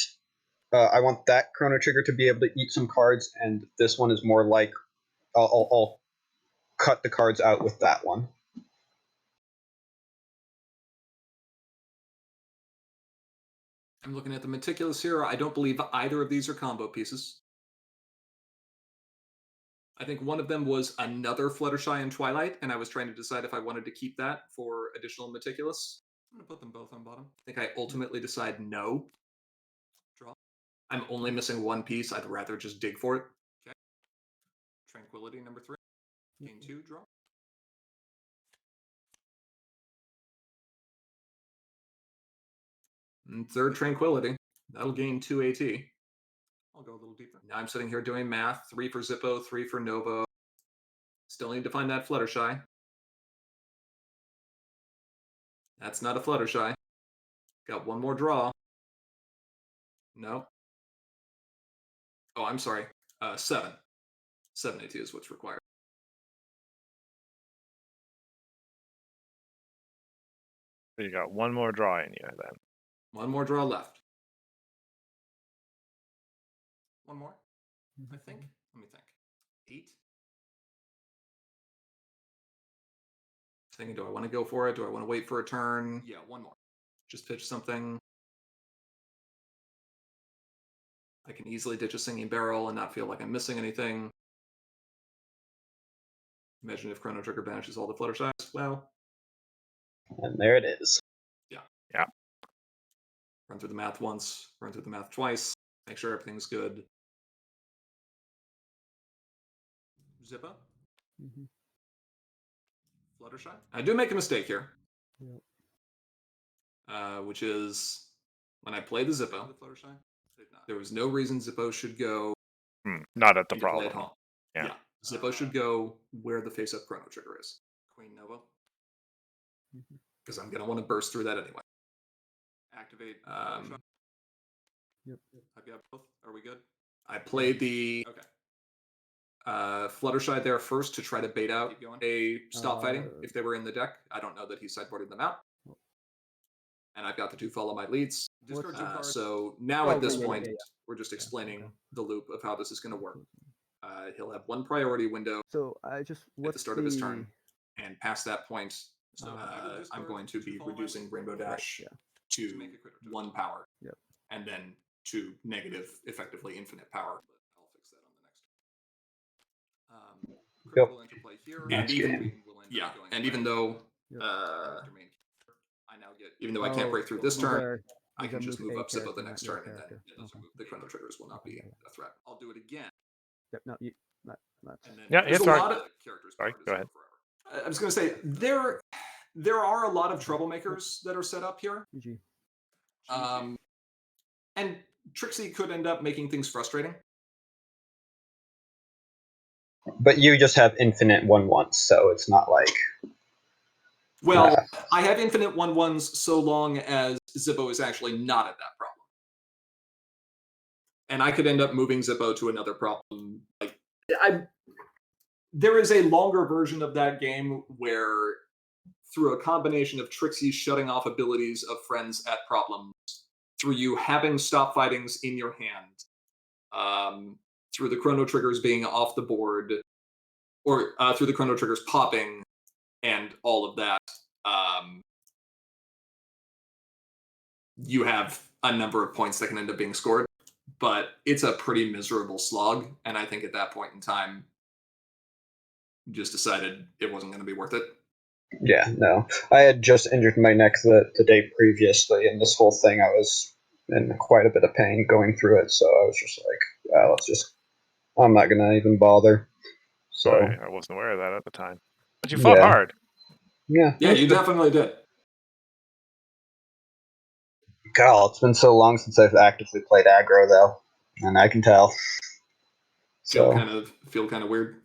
I want that Chrono Trigger to be able to eat some cards, and this one is more like I'll cut the cards out with that one. I'm looking at the Meticulous here. I don't believe either of these are combo pieces. I think one of them was another Fluttershy and Twilight, and I was trying to decide if I wanted to keep that for additional Meticulous. I'm gonna put them both on bottom. I think I ultimately decide no. Draw. I'm only missing one piece. I'd rather just dig for it. Okay. Tranquility number 3. Gain 2. Draw. And third Tranquility. That'll gain 2 AT. I'll go a little deeper. Now I'm sitting here doing math. 3 for Zippo, 3 for Novo. Still need to find that Fluttershy. That's not a Fluttershy. Got one more draw. No. Oh, I'm sorry. 7. 7 AT is what's required. So you got one more draw in you then. One more draw left. One more. I think. Let me think. 8. Thinking, do I want to go for it? Do I want to wait for a turn? Yeah, one more. Just pitch something. I can easily ditch a Singing Barrel and not feel like I'm missing anything. Imagine if Chrono Trigger banishes all the Fluttershies. Well, And there it is. Yeah. Run through the math once, run through the math twice, make sure everything's good. Zippo. Mm-hmm. Fluttershy. I do make a mistake here, Yep. which is when I play the Zippo, The Fluttershy. They've not. there was no reason Zippo should go Not at the free to play problem. at home. Yeah. Zippo should go where the face-up Chrono Trigger is, Queen Novo. because I'm going to want to burst through that anyway. Activate. Um, Fluttershy. Yep. I've got both. Are we good? I played the Okay. Fluttershy there first to try to bait out Keep going. a stop fighting if they were in the deck. I don't know that he sideboarded them out. And I've got the 2 follow my leads. Discard 2 cards. So now Oh, at this yeah, point, yeah. we're just explaining okay. the loop of how this is going to work. He'll have 1 priority window So I just at the start of his turn, and past that point, So I would discard I'm going to 2 be follow my reducing leads. Rainbow Dash yeah. to To make a critical 1 power, Yep. and then to negative, effectively infinite power. But I'll fix that on the next. Yep. Critical interplay here. And even will end up yeah, going and away. even though Yep. After main character, I now get. even though I can't break through this turn, I these can are just move a up Zippo the character, next not your turn, and then character. Okay. the Chrono Triggers will not Okay, be yeah. a threat. I'll do it again. Yep, no, that's And then Yeah, There's it's a alright. lot of characters. Sorry, card is go up ahead. forever. I was going to say there are a lot of troublemakers that are set up here, GG. and Trixie could end up making things frustrating. But you just have infinite 1/1s, so it's not like. Well, I have infinite 1/1s so long as Zippo is actually not at that problem, and I could end up moving Zippo to another problem. There is a longer version of that game where through a combination of Trixie's shutting off abilities of friends at problems, through you having stop fightings in your hand, through the chrono triggers being off the board, or through the chrono triggers popping, and all of that, you have a number of points that can end up being scored. But it's a pretty miserable slog, and I think at that point in time, just decided it wasn't going to be worth it. Yeah, no. I had just injured my neck the day previously, and this whole thing, I was in quite a bit of pain going through it, so I was just like, well, I'm not going to even bother. So, I wasn't aware of that at the time. But you fought Yeah. hard. yeah. Yeah, you definitely did. God, it's been so long since I've actively played aggro, though, and I can tell. Feel So kind of weird.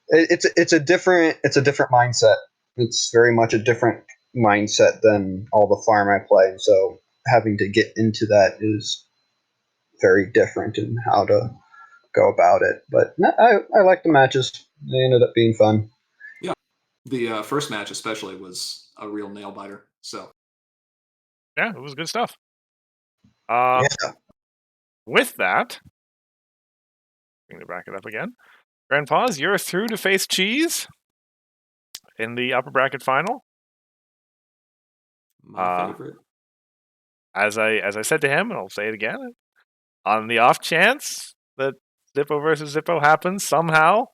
it's a different mindset. It's very much a different mindset than all the farm I play. So having to get into that is very different in how to go about it. But I like the matches. They ended up being fun. Yeah, the first match especially was a real nail biter. So Yeah, it was good stuff. Yeah. With that, bring the bracket up again. Grandpa's, you're through to face Cheese in the upper bracket final. my favorite. As I said to him, and I'll say it again, on the off chance that Zippo versus Zippo happens somehow,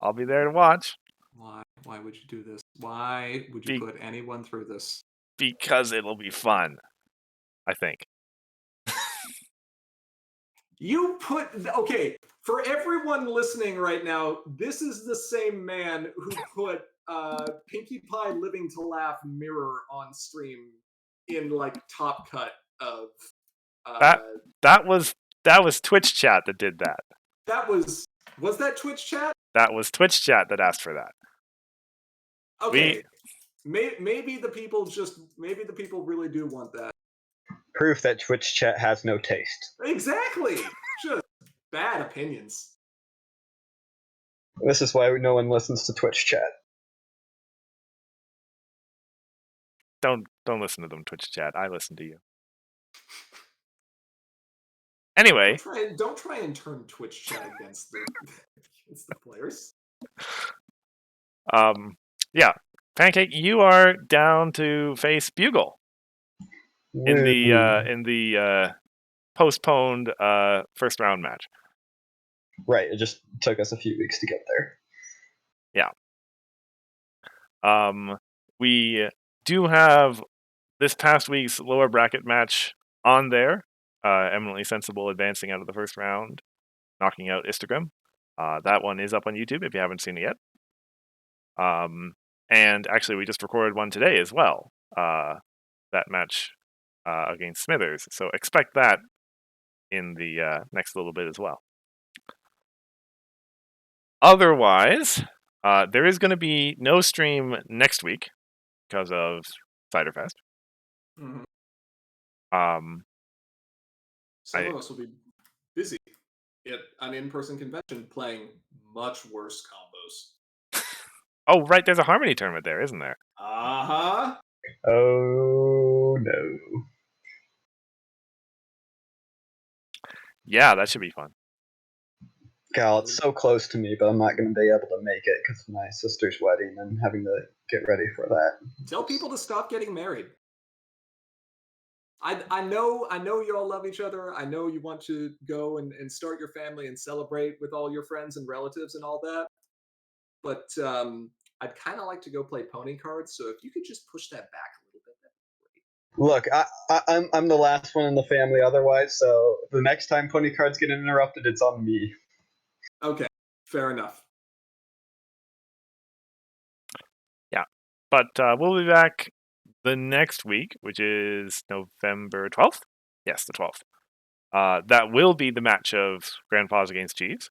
I'll be there to watch. Why would you do this? Why would you put anyone through this? Because it'll be fun, I think. You put okay, for everyone listening right now, this is the same man who put Pinkie Pie Living to Laugh Mirror on stream in like top cut of That was Twitch chat that did that. that was that Twitch chat? That was Twitch chat that asked for that. Okay. Maybe the people really do want that. Proof that Twitch chat has no taste. Exactly. Just bad opinions. This is why no one listens to Twitch chat. Don't listen to them, Twitch chat. I listen to you. Anyway, Don't try and turn Twitch chat against the players. Yeah, Pancake, you are down to face Bugle in the postponed first round match. Right, it just took us a few weeks to get there. Yeah. We do have this past week's lower bracket match on there. Eminently Sensible advancing out of the first round, knocking out Instagram. That one is up on YouTube if you haven't seen it yet. And actually, we just recorded one today as well. That match against Smithers. So expect that in the next little bit as well. Otherwise, there is going to be no stream next week because of Ciderfest. Mm-hmm. Some of us will be busy at an in-person convention playing much worse combos. Oh, right, there's a Harmony tournament there, isn't there? Uh-huh. Oh, no. Yeah, that should be fun. Cal, it's so close to me, but I'm not going to be able to make it because of my sister's wedding and having to get ready for that. Tell people to stop getting married. I know you all love each other. I know you want to go and start your family and celebrate with all your friends and relatives and all that. But I'd kind of like to go play pony cards. So if you could just push that back a little bit, that'd be great. Look, I'm the last one in the family otherwise, so the next time pony cards get interrupted, it's on me. Okay, fair enough. Yeah, but we'll be back the next week, which is November 12th. Yes, the 12th. That will be the match of Grandpa's against Cheese.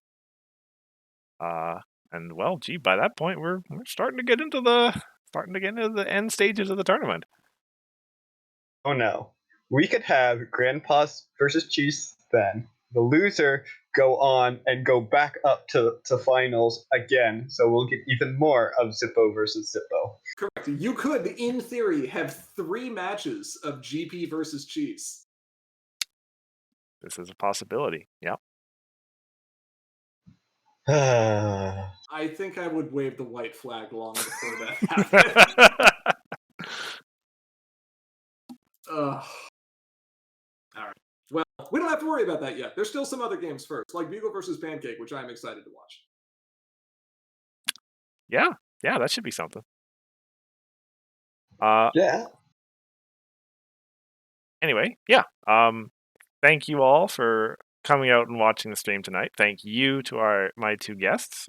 And well, gee, by that point we're starting to get into the end stages of the tournament. Oh no. We could have Grandpa's versus Cheese then. The loser go on and go back up to finals again. So we'll get even more of Zippo versus Zippo. Correct. You could, in theory, have 3 matches of GP versus Cheese. This is a possibility. Yeah. I think I would wave the white flag long before that happened. All right. Well, we don't have to worry about that yet. There's still some other games first, like Bugle versus Pancake, which I'm excited to watch. Yeah, that should be something. Yeah. Anyway, yeah. Thank you all for coming out and watching the stream tonight. Thank you to my 2 guests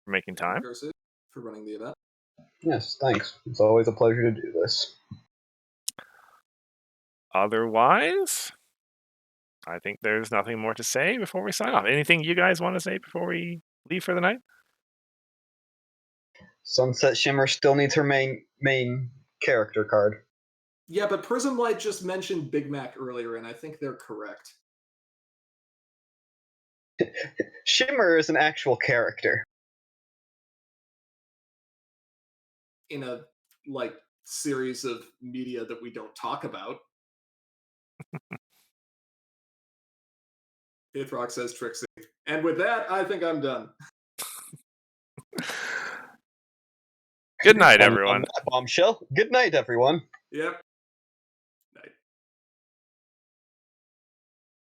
for making time. Cursive for running the event. Yes, thanks. It's always a pleasure to do this. Otherwise, I think there's nothing more to say before we sign off. Anything you guys want to say before we leave for the night? Sunset Shimmer still needs her main character card. Yeah, but Prism Light just mentioned Big Mac earlier, and I think they're correct. Shimmer is an actual character. In a, series of media that we don't talk about. Hithrock says Trixie. And with that, I think I'm done. Good night, everyone. On that bombshell. Good night, everyone. Yep.